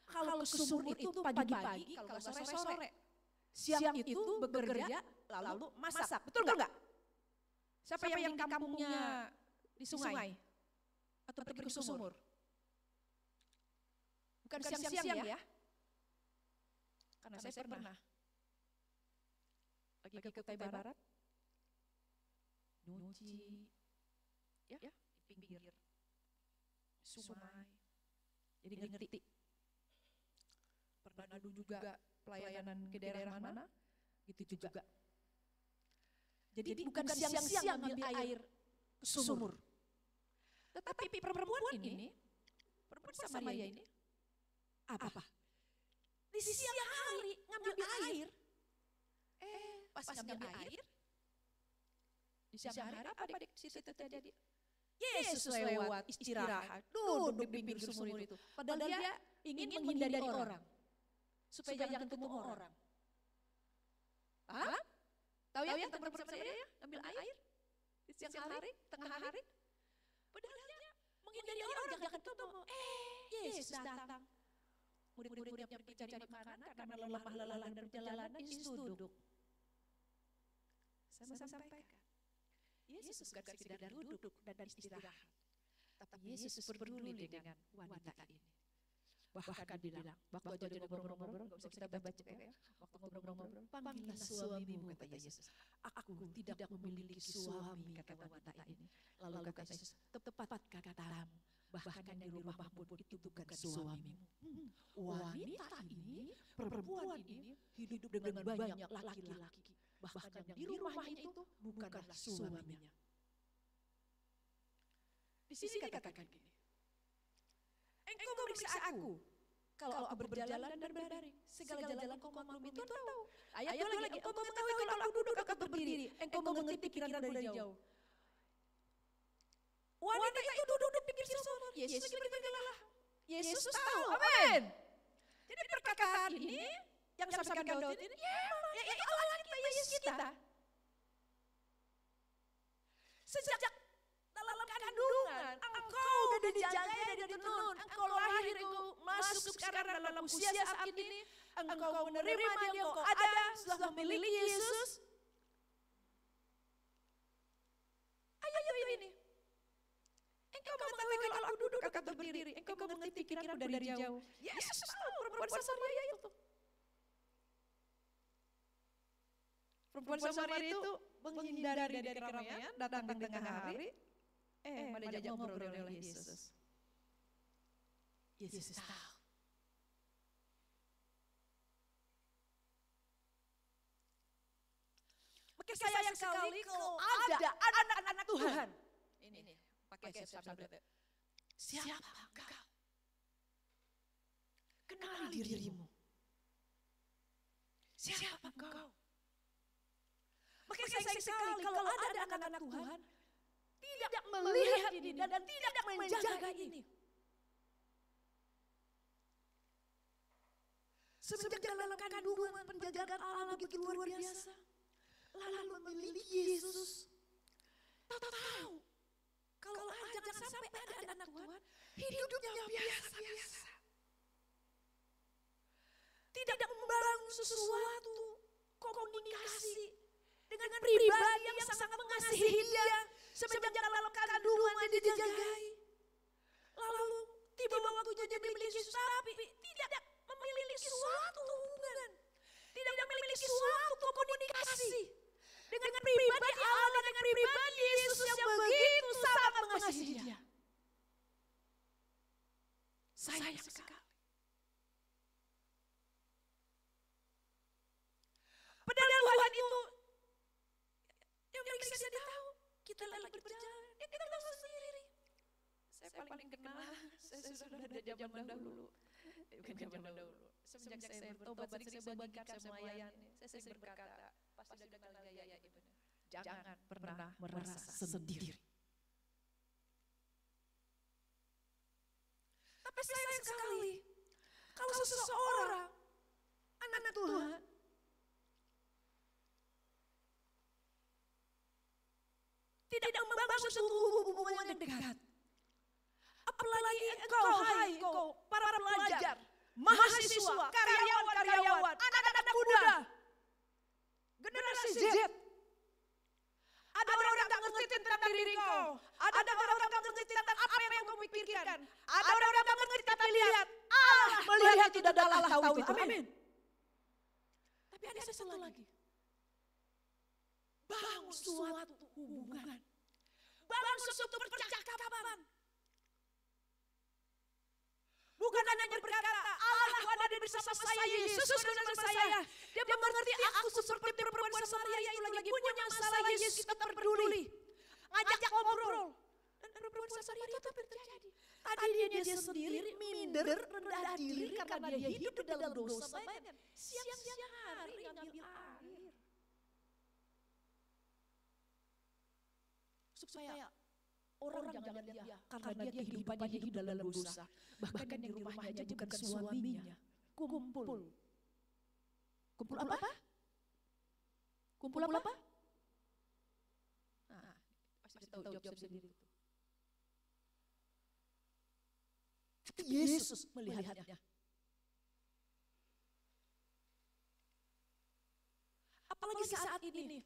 S3: kalau ke sumur itu pagi-pagi, kalau sore-sore. Siang itu bekerja lalu masak. Betul enggak? Siapa yang di kampungnya di sungai? Atau pergi ke sumur? Bukan siang-siang ya. Karena saya pernah lagi ke Kutai Barat, nyuci ya di pinggir sungai. Jadi ngerti. Pernah dulu juga pelayanan ke daerah mana, gitu juga. Jadi bukan siang-siang ambil air ke sumur. Tetapi perempuan ini, perempuan Samaria ini, apa? Di siang hari ngambil air. Pas ngambil air, di siang hari apa di situ terjadi? Yesus lewat istirahat, duduk di pinggir sumur itu. Padahal dia ingin menghindari orang, supaya jangan ketemu orang. Hah? Tahu ya tentang perempuan Samaria ya? Ambil air di siang hari, tengah hari. Padahal dia menghindari orang, jangan ketemu. Yesus datang. Murid-muridnya pergi cari makanan karena lelah dan perjalanan, Yesus duduk. Saya sampaikan, Yesus bukan sekedar duduk dan istirahat, tapi Yesus peduli dengan wanita ini. Bahkan bilang, waktu aja ngobrol-ngobrol, gak usah kita baca ya. Waktu ngobrol-ngobrol, panggillah suamimu, kata Yesus. Aku tidak memiliki suami, kata wanita ini. Lalu kata Yesus, tepat katamu, bahkan yang di rumah pun itu bukan suamimu. Wanita ini, perempuan ini hidup dengan banyak laki-laki, bahkan yang di rumah itu bukanlah suaminya. Di sini katakan gini, engkau memeriksa aku, kalau aku berjalan dan berbaring, segala jalan kau maklum itu tahu. Ayat dua lagi, engkau mengetahui kalau aku duduk atau berdiri, engkau mengerti pikiranku dari jauh. Wanita itu duduk pikir sesuatu, Yesus lagi berjalan. Yesus tahu, amin. Jadi perkataan ini yang sampaikan Daud ini, ya itu Allah kita, Yesus kita. Sejak dalam kandungan, engkau udah dijaga dan ditenun, engkau lahir, engkau masuk sekarang dalam usia saat ini, engkau menerima dia, engkau ada, setelah memiliki Yesus. Ayo ini. Engkau mengetahui kalau aku duduk atau berdiri, engkau mengerti pikiranku dari jauh. Yesus tahu perempuan Samaria itu. Perempuan Samaria itu menghindari dari keramaian, datang di tengah hari, pada diajak ngobrol oleh Yesus. Yesus tahu. Maka sayang sekali kalau ada anak-anak Tuhan. Ini. Pakai siapa? Siapa engkau? Kenali dirimu. Siapa engkau? Maka sayang sekali kalau ada anak-anak Tuhan tidak melihat ini dan tidak menjaga ini. Semenjak dalam kandungan penjagaan Allah begitu luar biasa, lalu memiliki Yesus, tahu. Kalau jangan sampai ada anak Tuhan, hidupnya biasa-biasa. Tidak membangun sesuatu, komunikasi dengan pribadi yang sangat mengasihi dia. Semenjak dalam kandungan dia dijagai. Lalu tiba waktunya dia memiliki Yesus, tapi tidak memiliki suatu hubungan. Tidak memiliki suatu komunikasi dengan pribadi Allah, dengan pribadi Yesus yang begitu sangat mengasihi dia. Sayang sekali. Padahal Tuhan itu yang meriksa dia tahu kita lagi berjalan, kita tahu sendiri. Saya paling kenal, saya sudah ada zaman dahulu. Bukan zaman dahulu. Semenjak saya bertobat, saya bagikan, saya melayani, saya sering berkata, pasti sudah kenal gaya ini benar. Jangan pernah merasa sendiri. Tapi sayang sekali, kalau seseorang, anak Tuhan, tidak membangun suatu hubungan yang dekat. Apalagi engkau, para pelajar, mahasiswa, karyawan, anak-anak muda, generasi Z. Ada orang yang tak mengerti tentang diri kau. Ada orang yang tak mengerti tentang apa yang kau pikirkan. Ada orang yang tak mengerti tapi lihat. Allah melihat tidak ada Allah tahu itu. Amin. Tapi ada satu lagi. Bangun suatu hubungan. Bangun suatu percakapan. Bukan hanya berkata, Allah ada bersama saya, Yesus bersama saya. Dia mengerti aku seperti perempuan Samaria itu lagi punya masalah, Yesus tetap peduli. Ngajak ngobrol. Dan perempuan Samaria itu apa terjadi? Tadi dia sendiri minder, rendah diri karena dia hidup dalam dosa. Siang-siang hari ngambil air. Supaya orang jangan lihat dia, karena dia hidup dalam dosa. Bahkan yang di rumahnya aja bukan suaminya. Kumpul apa? Kumpul apa? Nah, pasti tahu jawab sendiri itu. Tapi Yesus melihatnya. Apalagi saat ini.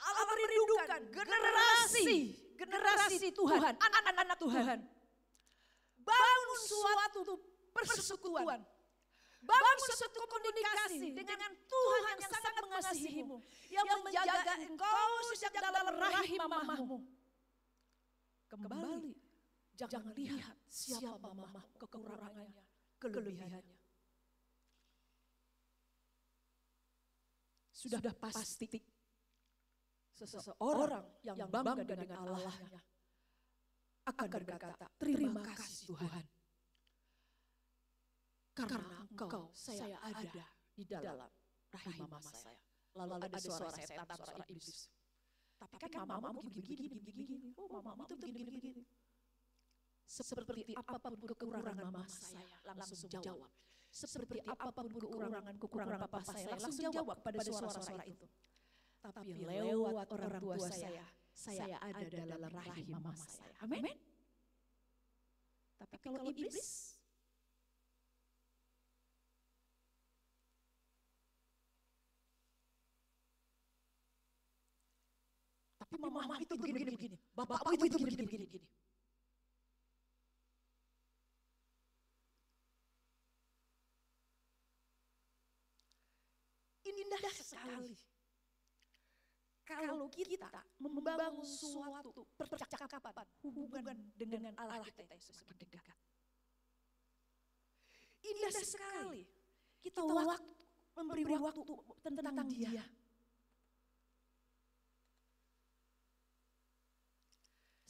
S3: Allah merindukan generasi Tuhan, anak-anak Tuhan. Bangun suatu persekutuan. Bangun suatu komunikasi dengan Tuhan yang sangat mengasihimu. Yang menjaga engkau sejak dalam rahim mamamu. Kembali Jangan lihat siapa mama, kekurangannya, kelebihannya. Sudah pasti seseorang yang bangga dengan Allahnya akan berkata, terima kasih Tuhan. Karena Engkau, saya ada di dalam rahim mama saya. Lalu ada suara setan, suara iblis. Tapi kan mamamu begini, oh mamamu itu begini. Seperti apapun kekurangan mama saya, langsung jawab. Seperti apapun kekurangan papa saya, langsung jawab pada suara-suara itu. Tapi lewat orang tua saya ada dalam rahim mama saya. Amin. Tapi kalau iblis, tapi mama itu begini, bapakmu itu begini. Indah sekali kalau kita membangun suatu percakapan, hubungan dengan Allah kita yang semakin dekat. Indah sekali kita memberi waktu tentang Dia.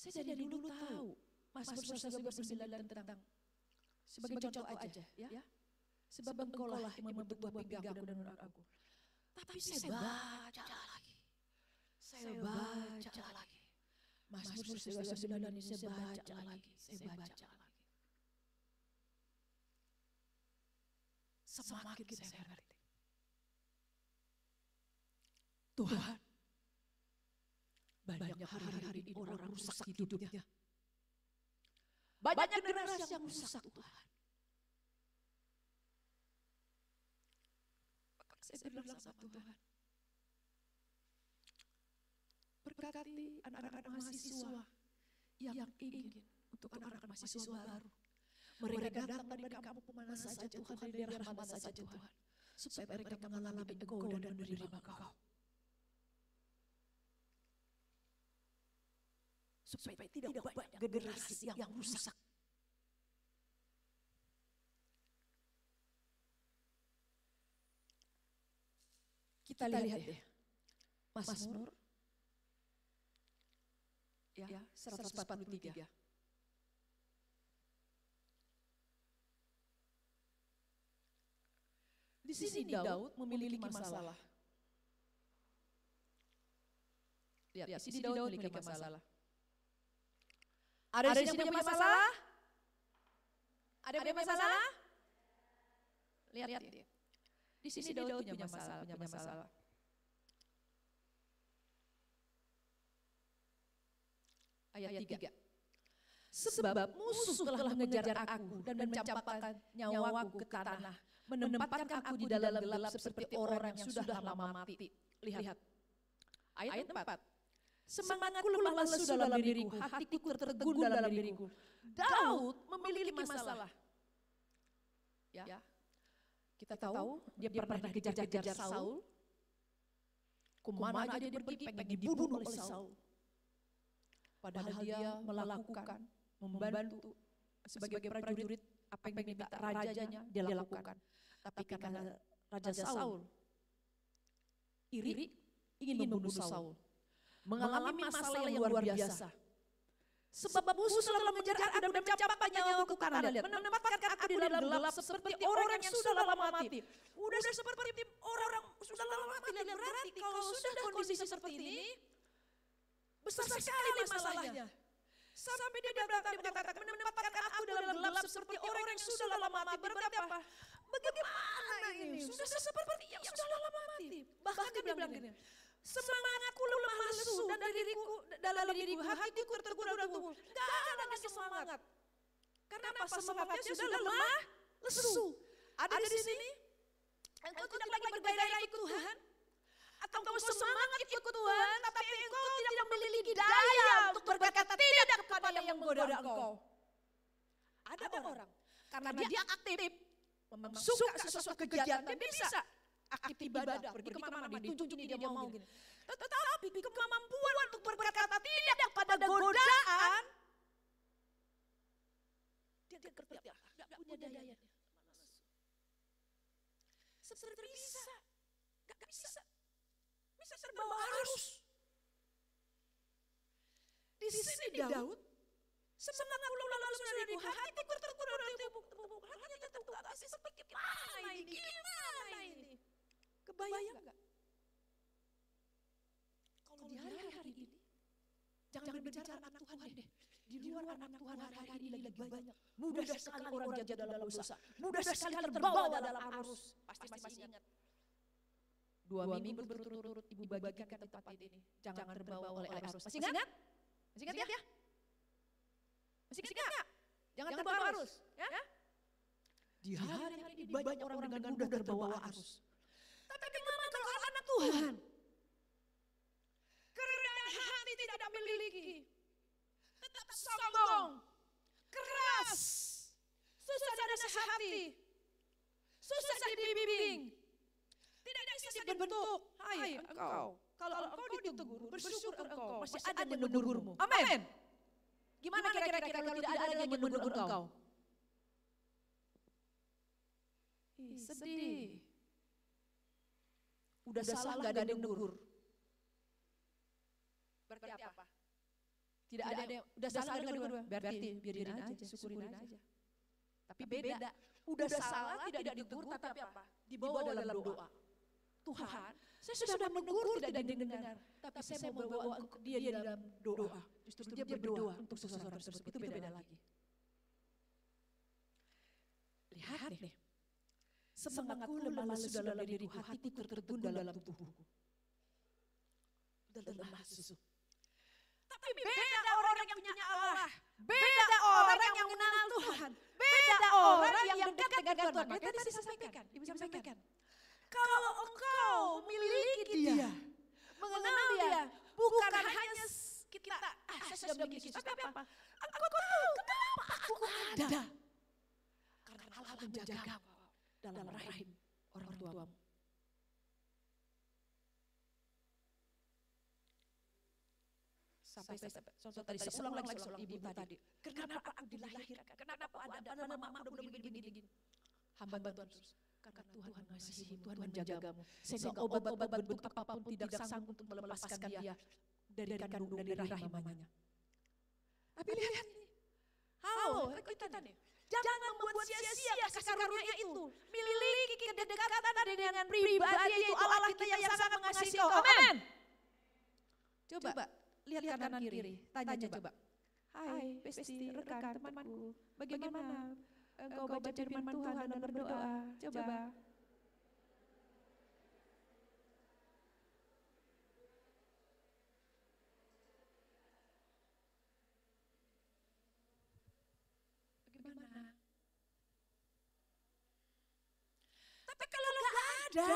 S3: Saya dari dulu tahu Mazmur 139 tentang sebagai contoh aja ya. Sebab Engkau lah yang membentuk buah pinggangku dan aku. Tapi saya baca lagi. Mazmur 139 ini saya baca lagi. Semakin saya ngerti. Tuhan, banyak hari-hari ini orang rusak hidupnya. Banyak generasi yang rusak Tuhan. Saya bilang sama Tuhan, berkati anak-anak mahasiswa yang ingin untuk anak-anak mahasiswa baru. Mereka datang dari kampung mana saja Tuhan, dari daerah mana saja Tuhan, supaya mereka mengalami Engkau dan menerima Engkau. Supaya tidak banyak generasi yang rusak. Kita lihat deh, Mazmur ya 143. Di sini Daud memiliki masalah. Lihat, di sini Daud memiliki masalah. Ada di sini yang punya masalah? Ada yang punya masalah? Lihat. Di sini Daud punya masalah. Ayat 3. Sebab musuh telah mengejar aku dan mencampakkan nyawaku ke tanah, menempatkan aku di dalam gelap seperti orang yang sudah lama mati. Lihat. Ayat 4. Semangatku lemah lesu dalam diriku, hatiku tertegun dalam diriku. Daud memiliki masalah. Ya. Kita tahu dia pernah dikejar-kejar Saul. Kemana aja dia pergi pengen dibunuh oleh Saul. Padahal dia melakukan, membantu sebagai prajurit apa yang diminta rajanya dia lakukan. Tapi karena Raja Saul iri ingin membunuh Saul. Mengalami masalah yang luar biasa. Sebab musuh telah mengejar aku dan mencampakkan nyawaku ke tanah. Menempatkan aku di dalam gelap seperti orang yang sudah lama mati. Udah seperti orang sudah lama mati. Berarti kalau sudah kondisi seperti ini, besar sekali masalahnya. Sampai dia berkata, menempatkan aku dalam gelap seperti orang yang sudah lama mati. Berarti apa? Bagaimana ini? Sudah seperti yang sudah lama mati. Bahkan dia bilang gini, semangatku lemah lesu dan dalam diriku, hatiku terguna-guna. Gak ada lagi semangat. Karena apa? Semangatnya sudah lemah lesu. Ada di sini, engkau tidak lagi bergairah ikut Tuhan. Atau engkau semangat ikut Tuhan, tapi engkau tidak memiliki daya untuk berkata tidak kepada yang menggoda engkau. Ada orang, karena dia aktif, suka sesuatu kegiatan, dia bisa aktif ibadah, pergi kemana-mana, ditunjukin dia mau gini. Tetapi kemampuan untuk berkata tidak pada godaan, serba bisa. Gak bisa. Bisa terbawa arus. Di sini Daud, semangat lalu sudah diriku, hatiku terkurung dari tubuhku, hanya tertutup, gak bisa pikir, gimana ini? Kebayang gak? Kalau di hari-hari ini, jangan berbicara anak Tuhan deh. Di luar anak Tuhan hari ini lagi banyak. Mudah sekali orang jatuh dalam dosa. Mudah sekali terbawa dalam arus. Pasti masih ingat. 2 minggu berturut-turut ibu bagikan ke tempat ini. Jangan terbawa oleh arus. Masih ingat? Masih ingat ya? Masih ingat ya? Jangan terbawa arus. Ya? Di hari-hari ini banyak orang dengan mudah terbawa arus. Tapi gimana kalau anak Tuhan? Kerendahan hati tidak memiliki. Tetap sombong, keras, susah dinasihati, susah dibimbing, tidak bisa dibentuk. Hai engkau, kalau engkau ditegur, bersyukur engkau, masih ada yang menegurmu. Amin. Gimana kira-kira kalau tidak ada yang menegur engkau? Sedih. Udah salah gak ada yang menegur. Berarti apa? Tidak ada yang, udah salah gak ada yang menegur. Berarti biarin aja, syukurin aja. Tapi beda. Udah salah tidak ditegur tapi apa? Dibawa dalam doa. Tuhan, saya sudah menegur tidak didengar. Tapi saya mau bawa dia dalam doa. Justru dia berdoa untuk seseorang tersebut. Itu beda lagi. Lihat deh. Semangatku lemah lesu dalam diriku, hatiku tertegun dalam tubuhku. Dalam lemah lesu. Tapi beda orang yang punya Allah. Beda orang yang mengenal Tuhan. Beda orang yang dekat dengan Tuhan. Makanya tadi saya sampaikan, Ibu sampaikan. Kalau engkau miliki dia, mengenal dia, bukan hanya kita, saya sudah memiliki, tapi apa? Aku tahu kenapa aku ada. Karena Allah menjaga dalam rahim orang tuamu. Sampai contoh tadi, saya ulang lagi ibu tadi. Kenapa aku dilahirkan? Kenapa ada mama udah begini-begini? Hamba Tuhan terus. Karena Tuhan mengasihi, Tuhan menjagamu. Sehingga obat-obat bentuk apapun tidak sanggup untuk melepaskan dia dari kandung dari rahim mamanya. Tapi lihat ini. Kita nih. Jangan membuat sia-sia kasih karunia itu. Miliki kedekatan dengan pribadi itu Allah kita yang sangat mengasihi kau. Amin. Coba lihat kanan kiri. Tanya coba. Hai, besti, rekan, temanku. Bagaimana engkau baca firman Tuhan dan berdoa? Coba. Bagaimana? Tapi kalau nggak ada,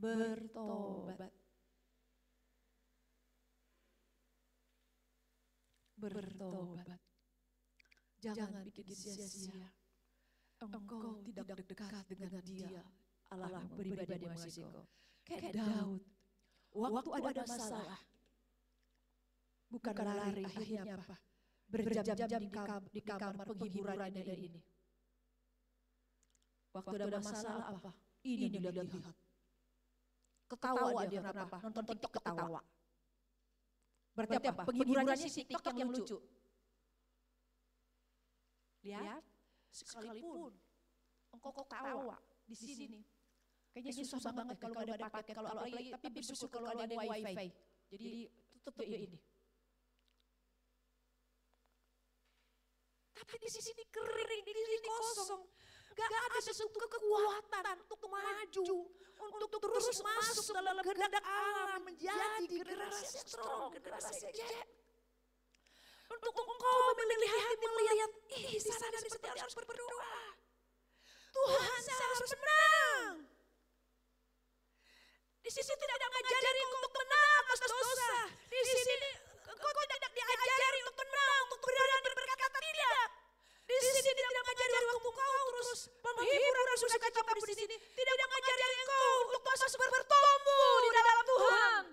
S3: bertobat. Bertobat. Jangan bikin sia-sia. Engkau tidak dekat dengan dia. Allah pribadi mengasihi kau. Kayak Daud. Waktu ada masalah. Bukan lari, akhirnya apa? Berjam-jam di kamar penghiburannya ini. Waktu ada masalah apa? Ini dilihat. Ketawa dia kenapa? Nonton TikTok ketawa. Berarti apa? Penghiburannya si TikTok yang lucu. Lihat, sekalipun engkau ketawa di sini. Kayaknya susah banget kalau ada paket, kalau apalagi, tapi bersyukur kalau ada wifi. Jadi tutup ya ini. Tapi di sini kering, di sini kosong. Gak ada sesuatu kekuatan untuk maju, untuk terus masuk dalam kehendak Allah menjadi generasi yang strong, generasi yang jet. Untuk engkau memilih hati melihat, di sana seperti harus berdoa. Tuhan saya harus menang. Di sini tidak mengajari untuk menang atas dosa. Di sini engkau tidak diajari untuk menang, untuk berani berkata tidak. Di sini tidak mengajari waktu kau terus menghibur dan suka cita di sini. Tidak mengajari engkau untuk masuk bertumbuh di dalam Tuhan.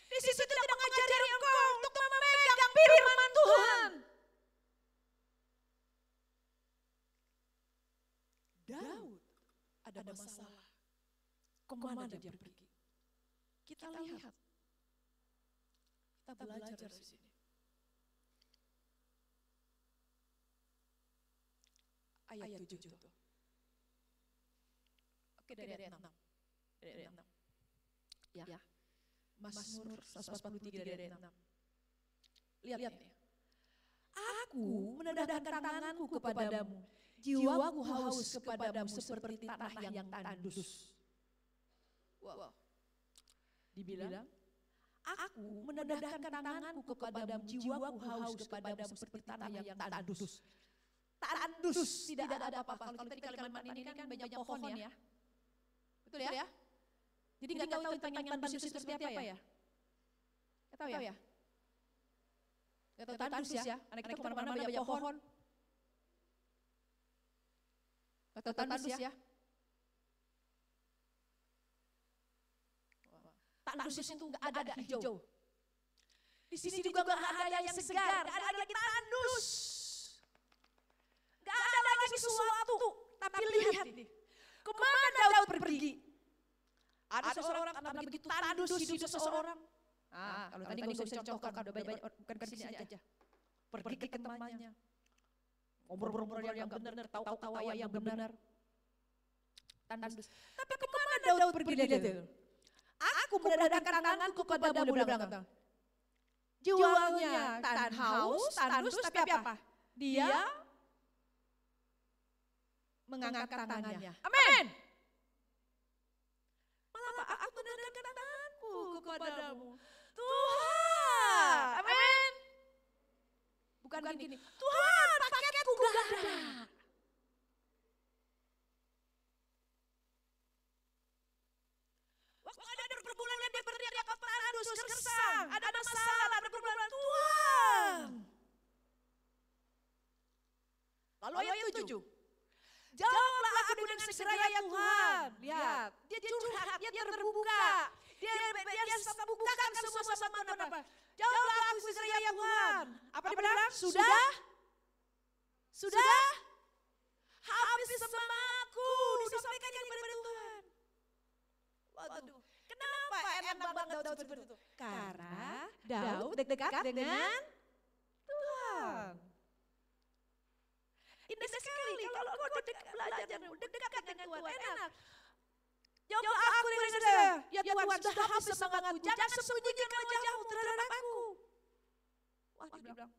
S3: Di sini tidak mengajari engkau untuk memegang firman Tuhan. Kemana dia pergi? Kita lihat. Kita belajar di sini. Ayat 7 tuh. Oke, dari ayat 6. Dari ayat 6. Ya. Mazmur 143 dari ayat 6. Lihat ini. Aku menadahkan tanganku kepadamu, jiwaku haus kepadamu seperti tanah yang tandus. Wow. Dibilang, aku menadahkan tanganku kepadamu, jiwaku haus kepadamu seperti tanah yang tandus. Tandus, tidak ada apa-apa. Kalau kita di Kalimantan ini kan banyak pohon ya. Betul ya? Jadi nggak tahu tentang yang tandus itu seperti apa ya? Nggak tahu ya? Nggak tahu tandus ya? Anak kita kemana-mana banyak pohon. Nggak tahu tandus ya? Tandus itu nggak ada hijau. Di sini juga nggak ada yang segar, nggak ada lagi tandus. Nggak ada lagi sesuatu. Tapi lihat ini, kemana Daud pergi? Ada seseorang karena begitu tandus hidup seseorang. Kalau tadi nggak usah contohkan, udah banyak, bukan ke sini aja. Pergi ke temannya, ngobrol-ngobrol yang benar, tahu-tahu yang benar. Tandus. Tapi kemana Daud pergi? Lihat. Aku menadahkan tanganku kepadamu, dia bilang. Jiwanya tandus, tapi apa? Dia mengangkat tangannya. Amin. Malah aku menadahkan tanganku kepadamu, Tuhan. Amin. Bukan gini, Tuhan paketku gak ada. Waktu ada pergumulan dia berteriak tandus, gersang, ada masalah, ada pergumulan, Tuhan. Lalu ayat 7. Jawablah aku dengan segera ya Tuhan. Lihat, dia curhat, dia terbuka. Dia bukakan semua apa. Jawablah aku segera ya Tuhan. Apa dia bilang? Sudah? Habis semangatku disampaikan kepada Tuhan. Waduh, kenapa enak banget Daud seperti itu? Karena Daud dekat dengan Tuhan. Indah sekali kalau kau belajar dekat dengan Tuhan, enak. Jawab aku dengan segera, ya Tuhan sudah habis semangatku, jangan sembunyikan wajahmu terhadap aku. Wah, dia bilang,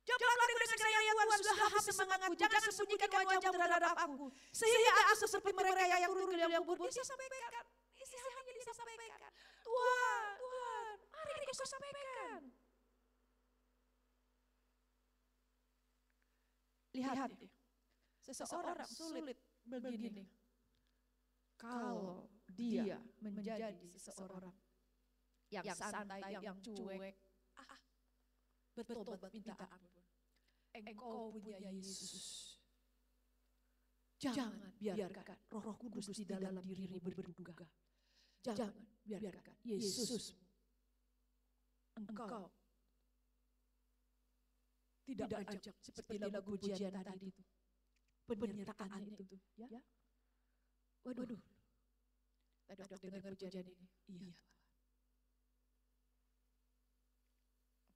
S3: jawab aku dengan segera ya Tuhan sudah habis semangatku, jangan sembunyikan wajahmu terhadap aku. Sehingga aku seperti mereka yang turun ke dalam kubur, dia sampaikan, isi hatinya dia sampaikan. Tuhan, mari kau sampaikan. Lihat, seseorang sulit begini kalau dia menjadi seseorang yang santai, yang cuek, bertobat minta ampun. Engkau punya Yesus. Jangan biarkan Roh Kudus di dalam dirimu berduka. Jangan biarkan Yesus engkau tidak ajak seperti lagu pujian tadi itu. Penyertaan itu. Ya. Waduh. Tadi aku dengar pujian ini. Iya.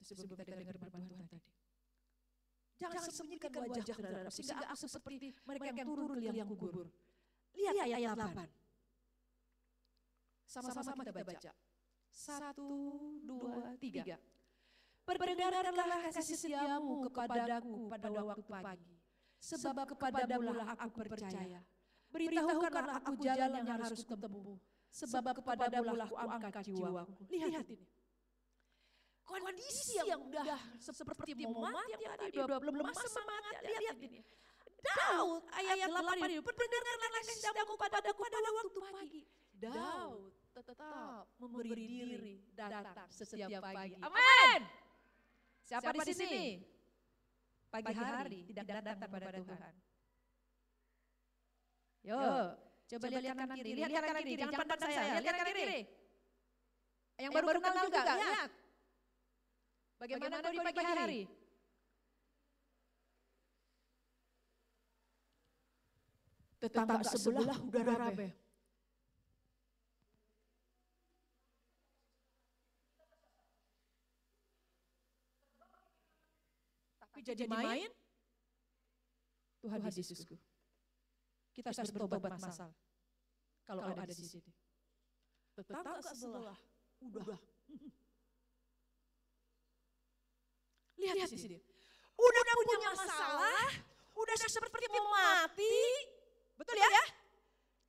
S3: Sebelum kita dengar firman Tuhan tadi. Jangan sembunyikan wajah terhadap sehingga aku seperti mereka yang turun ke liang kubur. Lihat ayat 8. Sama-sama kita baca. 1, 2, 3. Berdengarlah kasih setiamu kepadaku pada waktu pagi, sebab kepadamu lah aku percaya. Beritahukanlah aku jalan yang harus kutempuh, sebab kepadamu lah aku angkat jiwaku. Lihat ini. Kondisi yang udah seperti mau mati, yang tadi belum lemah semangat, lihat ini. Daud ayat 8 ini, berdengarlah kasih setiamu kepadaku pada waktu pagi. Daud tetap memberi diri datang setiap pagi. Amin. Siapa di sini? Pagi hari tidak datang kepada Tuhan. Yo, coba lihat kanan kiri, lihat kanan kiri, jangan pandang saya, lihat kanan kiri. Yang baru kenal juga, lihat. Bagaimana kau di pagi hari? Tetangga sebelah udah rame. jadi main, Tuhan Yesusku. Kita harus bertobat masal. Kalau ada di sini. Tetangga sebelah, udah. Lihat di sini. Udah punya masalah, udah seperti mau mati. Betul ya?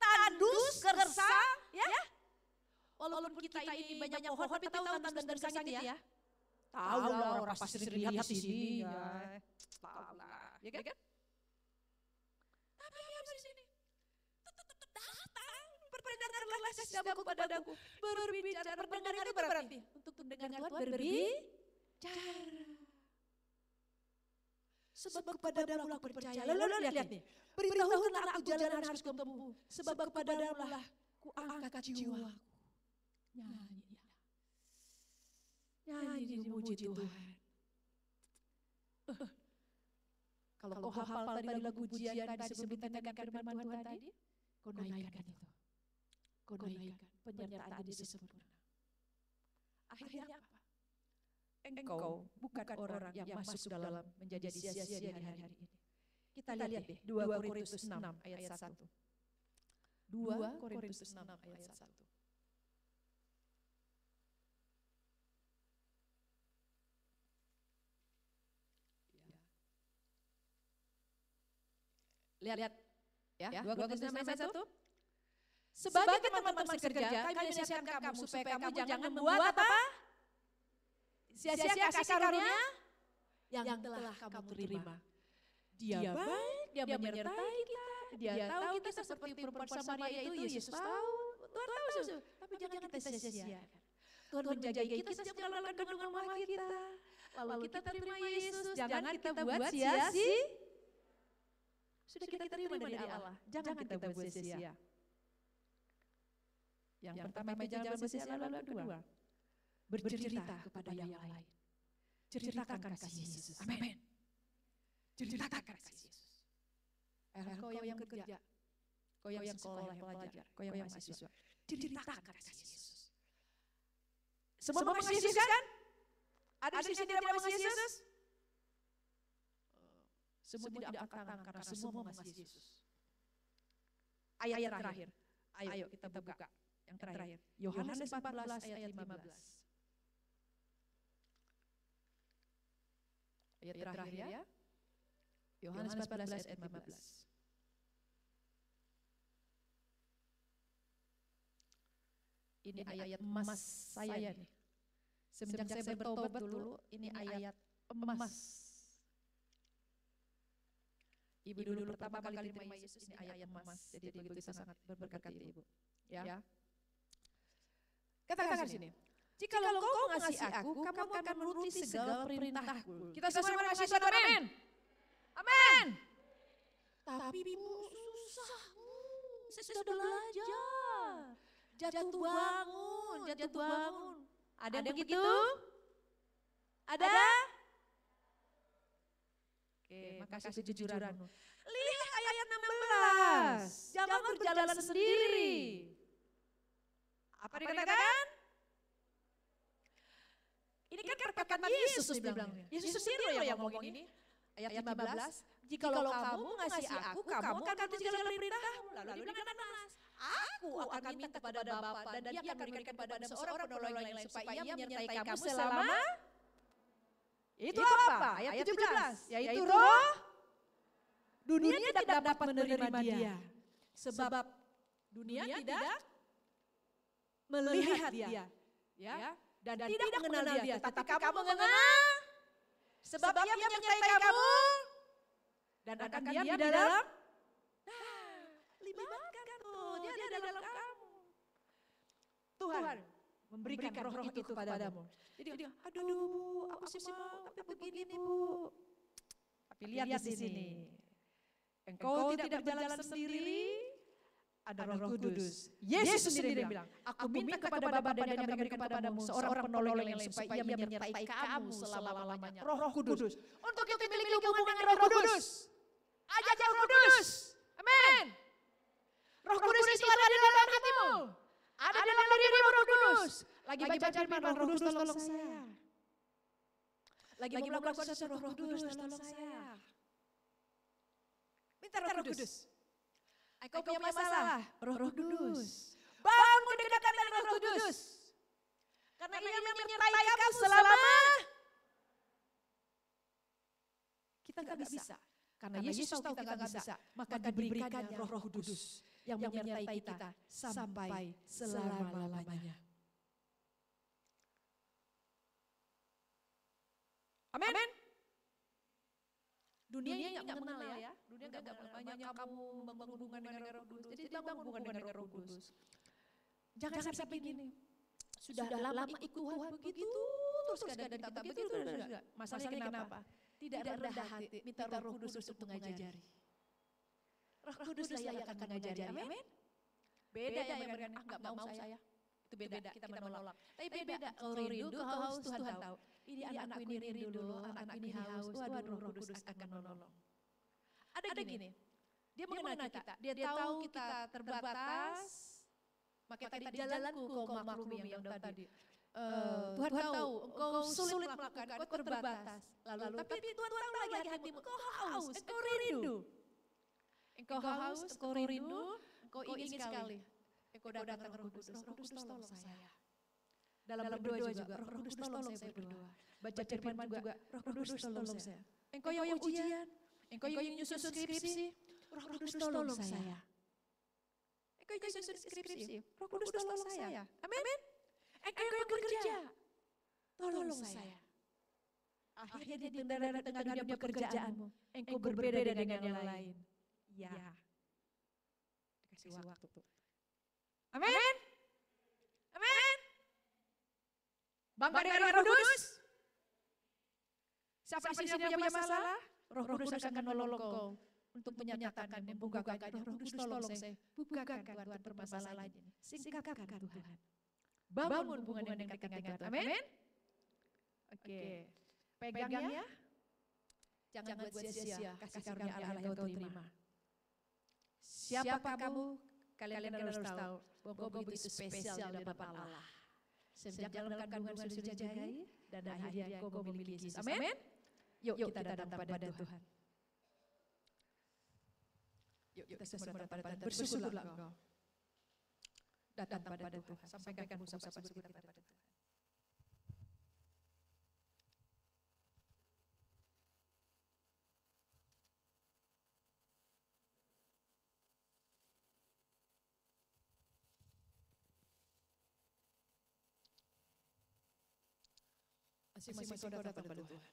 S3: Tandus, gersang, ya. Walaupun kita ini banyak pohon, tapi tahu tandus dan gersang itu ya. Tahu lah, orang pasti sering lihat di sini. Ya. Tahu lah, ya kan? Tapi apa di sini? Tetap datang, berdengarlah nasihatku kepadaku. Berbicara, berdengar itu berarti untuk mendengar Tuhan berbicara. Sebab kepadamu aku percaya. Lalu lihat nih. Beritahukanlah aku jalan yang harus kutempuh. Sebab kepadamu lah ku angkat jiwaku. Nyanyi memuji Tuhan. Kalau kau hafal tadi lagu pujian tadi sebelum mendengarkan firman Tuhan tadi, kau naikkan itu. Kau naikkan penyertaan Yesus sempurna. Akhirnya apa? Engkau bukan orang yang masuk dalam menjadi sia-sia di hari-hari ini. Kita lihat deh 2 Korintus 6 ayat 1. 2 Korintus 6 ayat 1. Lihat ya, 2 Korintus 6 ayat 1. Sebagai teman-teman sekerja, kami menasihatkan kamu supaya kamu jangan membuat apa? Sia-sia kasih karunia yang telah kamu terima. Dia baik, dia menyertai kita, dia tahu kita seperti perempuan Samaria itu, Yesus tahu, Tuhan tahu, tapi jangan kita sia-siakan. Tuhan menjaga kita sejak melakukan kandungan mama kita, lalu kita terima Yesus, jangan kita buat sia-sia. Sudah kita terima dari Allah, jangan kita buat sia-sia. Yang pertama jangan buat sia-sia, lalu kedua. Bercerita kepada yang lain. Ceritakan kasih Yesus. Amin. Ceritakan kasih Yesus. Kau yang bekerja, kau yang sekolah, yang pelajar, kau yang mahasiswa. Ceritakan kasih Yesus. Semua kasih Yesus kan? Ada di sini tidak mau Yesus? Semua tidak angkat tangan karena semua mau kasih Yesus. Ayat terakhir. Ayo kita buka. Yang terakhir. Yohanes 14 ayat 15. Ayat terakhir ya. Yohanes 14 ayat 15. Ini ayat emas saya nih. Semenjak saya bertobat dulu, ini ayat emas. Ibu dulu pertama kali terima Yesus, ini ayat emas. Jadi begitu itu sangat berberkat Ibu. Ya. Katakan sini. Jikalau kau mengasihi aku, kamu akan menuruti segala perintahku. Kita semua mengasihi Tuhan, amin. Amin. Tapi susah. Saya sudah belajar. Jatuh bangun. Ada yang begitu? Ada? Oke, makasih kejujuranmu. Lihat ayat 16. Jangan berjalan sendiri. Apa dikatakan? Ini kan perkataan Yesus dibilangnya. Yesus sendiri yang ngomong ini. Ayat 15. Jikalau kamu mengasihi aku, kamu akan menuruti segala perintahmu. Lalu dikatakan, aku akan minta kepada Bapa dan Dia akan memberikan kepada seorang penolong yang lain supaya Ia menyertai kamu selama. Itu apa? Ayat 17. Yaitu Roh. Dunia tidak dapat menerima Dia. Sebab dunia tidak melihat Dia. Ya. Dan tidak mengenal Dia, tetapi kamu mengenal, sebab Ia menyertai kamu, dan akan diam di dalam. Libatkan tuh, Dia ada dalam kamu. Tuhan memberikan roh itu kepadamu. Jadi, aduh Bu, aku sih mau, tapi begini Bu. Tapi lihat di sini, engkau tidak berjalan sendiri. Ada Roh Kudus. Yesus sendiri bilang, aku minta kepada Bapa dan Dia akan memberikan kepadamu seorang penolong yang lain supaya Ia menyertai kamu selama-lamanya. Roh Kudus. Untuk itu miliki hubungan dengan Roh Kudus. Ajak Roh Kudus. Amin. Roh Kudus itu ada di dalam hatimu. Ada dalam dirimu Roh Kudus. Lagi baca firman Roh Kudus tolong saya. lagi mau melakukan sesuatu, Roh Kudus tolong saya. Minta Roh Kudus. Engkau punya masalah, Roh Kudus. Bangun kedekatan dengan Roh Kudus. Karena Ia menyertai kamu selama kita nggak bisa. Karena Yesus tahu kita nggak bisa, maka diberikannya Roh Kudus yang menyertai kita sampai selama-lamanya. Amin. Dunia ini nggak mengenal ya. Dunia nggak mengenal. Banyak kamu membangun hubungan dengan Roh Kudus. Jadi bangun hubungan dengan Roh Kudus. Jangan sampai begini. Sudah lama ikut Tuhan begitu, terus keadaan kita begitu. Masalahnya kenapa? Tidak rendah hati, minta Roh Kudus untuk mengajari. Roh Kuduslah yang akan mengajari. Amin. Beda yang berkata, nggak mau saya. Itu beda, kita menolak. Tapi beda, kau rindu, kau haus, Tuhan tahu. Ini anakku ini rindu dulu, anak ini haus, waduh Roh Kudus akan menolong. Ada gini, dia mengenal kita, dia tahu kita terbatas, maka tadi jalanku kau maklumi yang tadi. Tuhan tahu, engkau sulit melakukan, kau terbatas. Lalu, tapi Tuhan tahu lagi hatimu, engkau haus, engkau rindu. Engkau haus, engkau rindu, engkau ingin sekali. Engkau datang Roh Kudus, Roh Kudus tolong saya. Dalam berdoa juga, Roh Kudus tolong saya berdoa. Baca firman juga, Roh Kudus tolong saya. Engkau yang ujian, engkau yang nyusun skripsi, Roh Kudus tolong saya. Engkau yang nyusun skripsi, Roh Kudus tolong saya. Amin. Engkau yang bekerja, tolong saya. Akhirnya di tengah dunia pekerjaanmu, engkau berbeda dengan yang lain. Ya. Dikasih waktu. Amin. Amin. Bangga dengan Roh Kudus. Siapa di sini punya masalah? Roh Kudus akan menolong kau untuk menyatakan, membukakan. Roh Kudus tolong saya. Bukakan Tuhan permasalahan ini. Singkapkan Tuhan. Bangun hubungan yang dekat dengan Tuhan. Amin. Oke. Pegang ya. Jangan buat sia-sia kasih karunia Allah yang kau terima. Siapa kamu? Kalian harus tahu bahwa kau begitu spesial di hadapan Allah. Sejak dalam kandungan sudah dijagai dan akhirnya kau memiliki Yesus. Amin. Yuk kita datang pada Tuhan. Yuk kita semua datang pada Tuhan. Bersyukurlah engkau. Datang pada Tuhan. Sampaikan ucapan syukur kita pada Tuhan. Masing-masing kau datang pada Tuhan.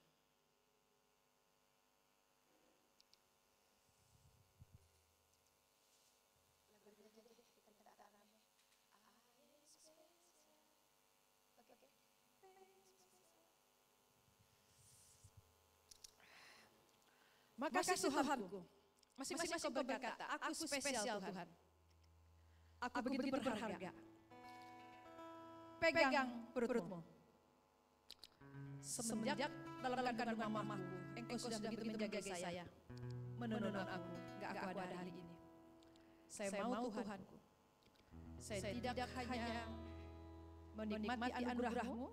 S3: Maka kasih Tuhanku, masing-masing kau berkata, aku spesial Tuhan. Aku begitu berharga. Pegang perutmu. Semenjak dalam kandungan mamaku, engkau sudah begitu menjaga saya, menuntun aku, gak aku ada hari ini. Saya mau Tuhanku, saya tidak hanya menikmati anugerah-Mu,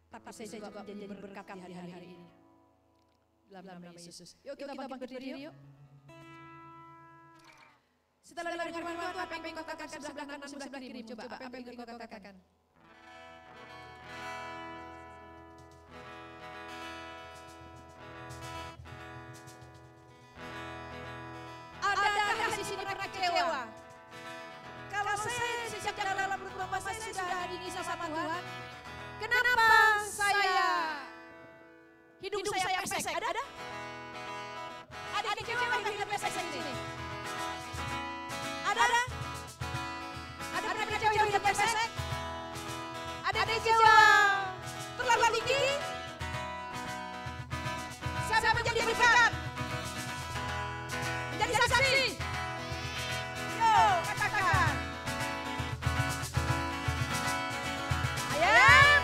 S3: tapi saya juga menjadi berkat di hari-hari ini. Dalam nama Yesus. Yuk kita bangkit berdiri yuk. Setelah dengar firman Tuhan, apa yang kau katakan sebelah kanan, sebelah kiri? Coba apa yang kau katakan? Adakah di sini pernah kecewa? Kalau saya sejak dalam perut mama saya sudah diisi sama Tuhan, kenapa saya hidup saya pesek? Ada? Ada kecewa hidup pesek di sini? Ada? Ada pernah kecewa hidup pesek? Ada kecewa terlalu tinggi? Siapa menjadi berkat? Menjadi saksi? Yo, katakan. Ayam.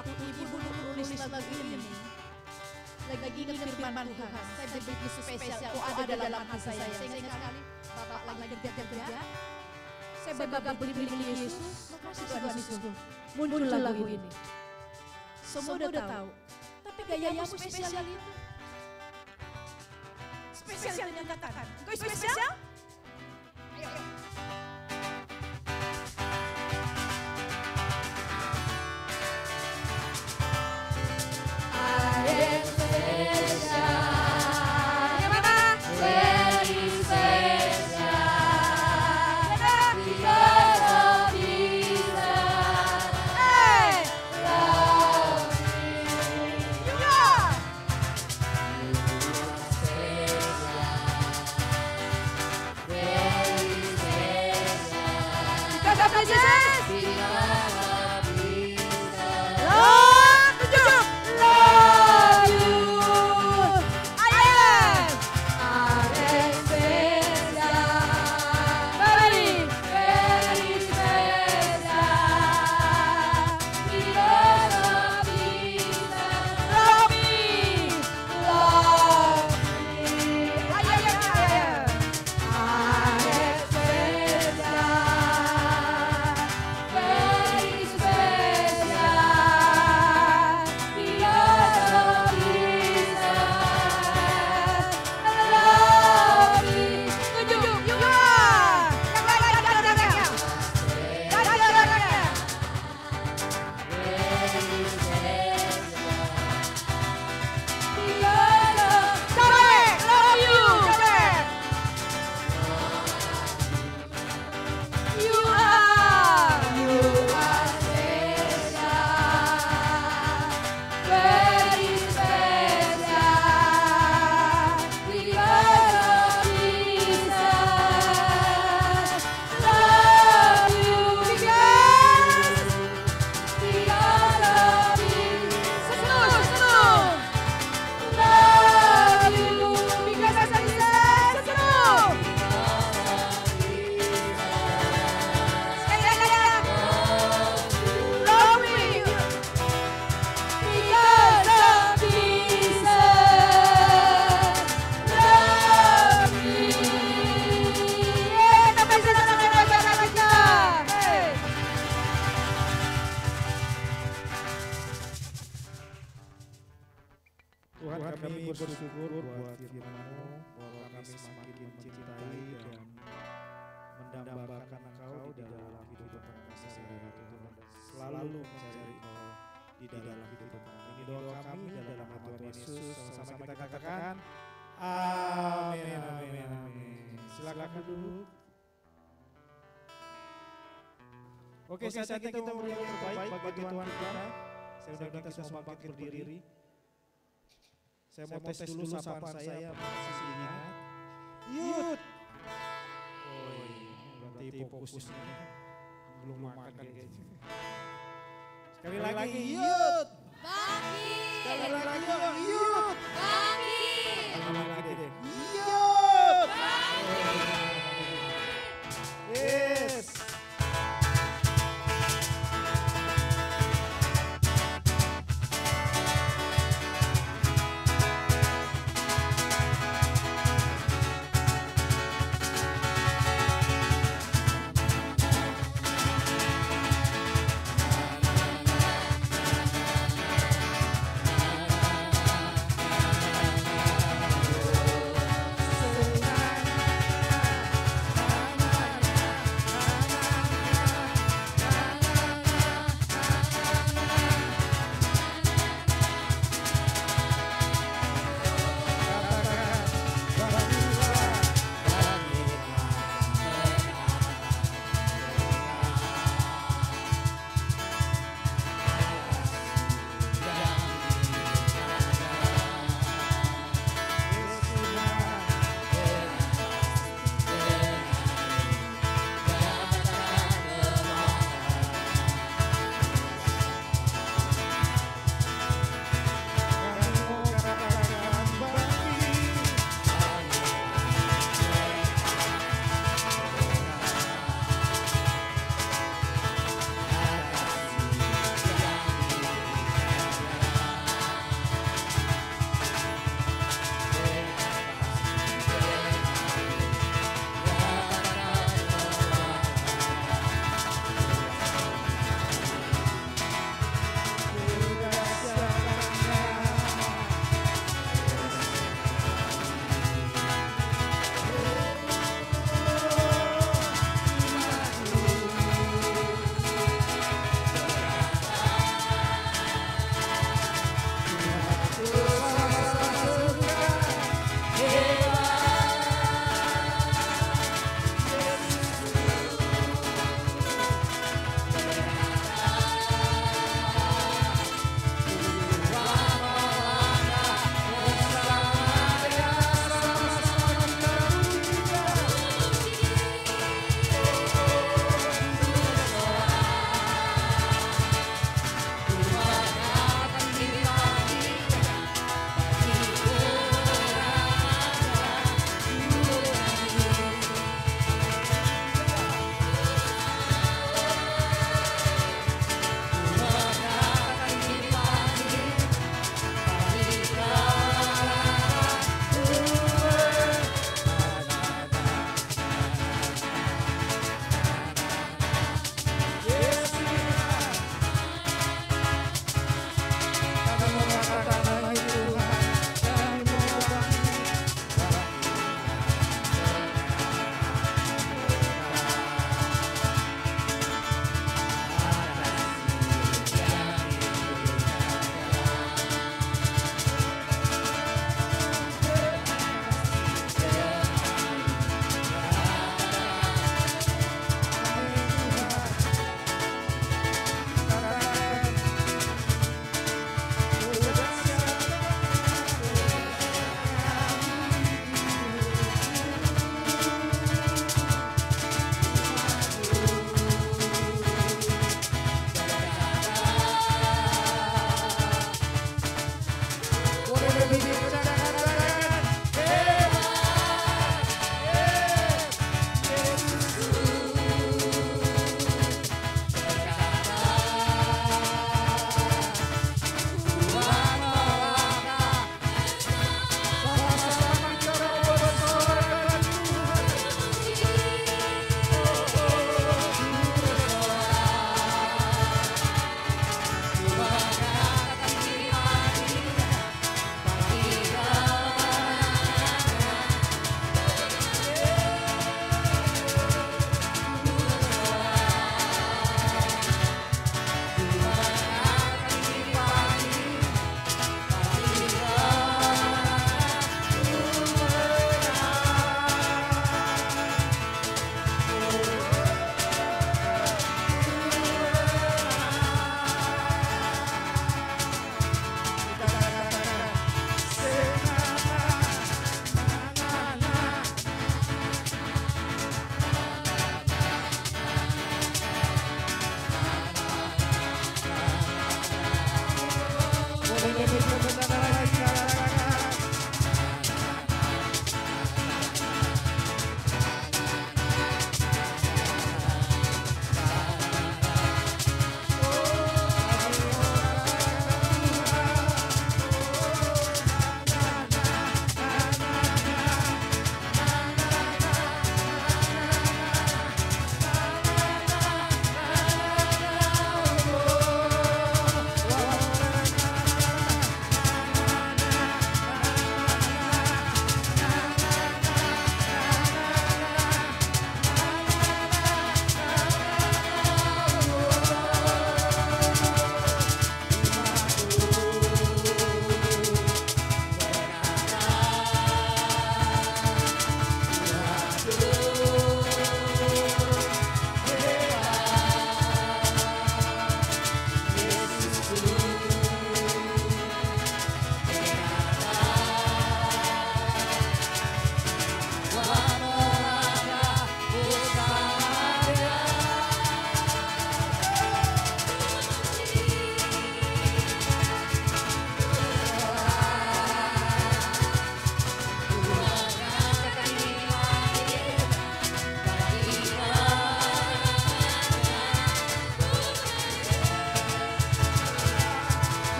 S3: waktu ibu nulis lagu ini, lagi ingat firman Tuhan, saya begitu spesial, ada dalam hati saya. Saya ingat sekali, Bapak lagi kerja, saya beli Yesus, makasih Tuhan Yesus, muncul lagu ini. Semua udah tahu, tapi gayamu spesial itu. Spesial yang katakan, kau spesial? Ayo.
S1: bersyukur buat firman-Mu bahwa kami semakin mencintai dan mendambakan Engkau di dalam kehidupan kami sehari-hari Tuhan, dan selalu mencari Engkau di dalam kehidupan kami. Ini doa kami dalam nama Tuhan Yesus. Sama-sama kita katakan amin, amin, amin. Silakan duduk. Oke, saat kita memberi yang terbaik bagi Tuhan kita. Saya undang kita semua bangkit berdiri. Saya mau tes dulu sapaan saya, masih ingat? Yud. Oh iya, berarti fokusnya belum makan kayaknya. Sekali lagi, Yud.
S2: Bangkit.
S1: Sekali lagi, Yud.
S2: Bangkit.
S1: Sekali lagi deh, Yud. Yes.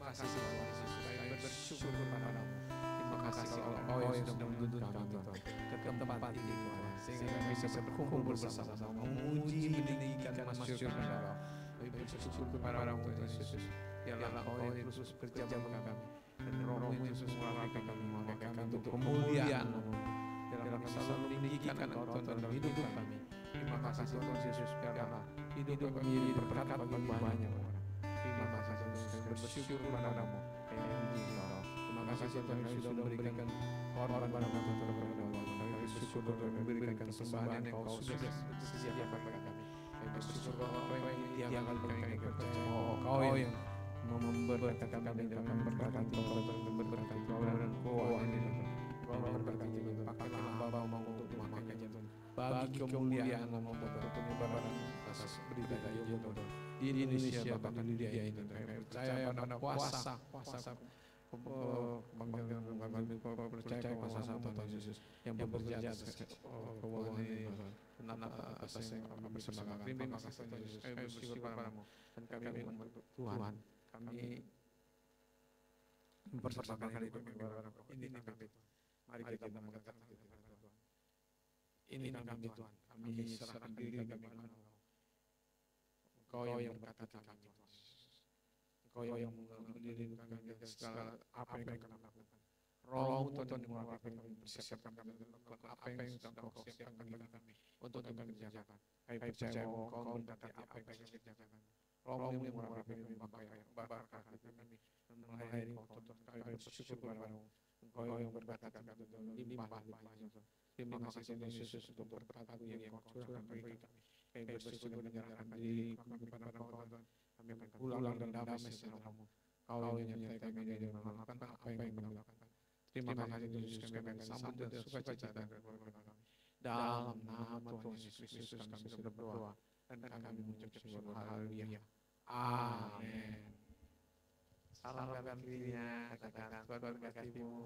S4: kasih Tuhan Yesus, kami bersyukur kepadamu. Terima kasih kalau Engkau yang sudah menuntun kami Tuhan ke tempat ini Tuhan, sehingga kami bisa berkumpul bersama-sama, memuji, meninggikan, masyurkan Engkau. Kami bersyukur kepadamu Tuhan Yesus, biarlah Engkau yang terus bekerja bagi kami, dan Roh-Mu yang terus melalui kami, memakai kami untuk kemuliaan-Mu. Biarlah kami selalu meninggikan Engkau Tuhan dalam hidup kami. Terima kasih Tuhan Yesus, biarlah hidup kami jadi berkat bagi banyak orang. Terima kasih Tuhan Yesus, kami bersyukur kepadamu. Kami memuji Engkau. Terima kasih Tuhan kami sudah memberikan korban kami Tuhan. Kami bersyukur kami memberikan persembahan yang Kau sudah sediakan bagi kami. Kami bersyukur apa yang diangkat kami percaya bahwa Kau yang memberkati kami dan memberkati Kau dan memberkati Kau dan keuangan ini. Kau memberkati Tuhan. Pakailah hamba-Mu untuk memakainya Tuhan. Bagi kemuliaan Mu untuk penyebaran atas berita Tuhan di Indonesia bahkan di dunia ini. Kami percaya pada kuasa percaya kuasa Tuhan Yesus yang bekerja atas keuangan ini atas yang kami persembahkan. Terima kasih Tuhan Yesus, kami bersyukur kepadamu dan kami Tuhan, kami mempersembahkan hidup kami kepadamu. Ini kami Tuhan, mari kita mengatakan Tuhan, ini kami Tuhan, kami serahkan diri kami kepadamu. Engkau yang berkati kami Tuhan, Engkau yang mendidik kami dari segala apa yang kami lakukan. Roh-Mu Tuhan yang melatih kami, persiapkan kami melakukan apa yang sedang Kau siapkan bagi kami untuk kami kerjakan. Kami percaya bahwa Kau mendapati apa yang kami kerjakan. Roh-Mu yang melatih kami memakai barakah kami dan melayani Kau Tuhan. Kami bersyukur kepadamu. Engkau yang berkati kami limpah-limpah. Terima kasih Tuhan Yesus untuk berkat-Mu yang Kau curahkan bagi kami. Kami bersyukur dan menyerahkan diri kami kepada Kau Tuhan. Kami akan pulang dan damai sejahtera-Mu. Kau yang menyertai kami dan melakukan apa yang kami lakukan. Terima kasih Tuhan Yesus, kami akan sambut dan sukacita dan keluarga kami. Dalam nama Tuhan Yesus Kristus kami sudah berdoa dan kami mengucap syukur. Haleluya. Amin. Salam dirinya, katakan Tuhan berkati-Mu.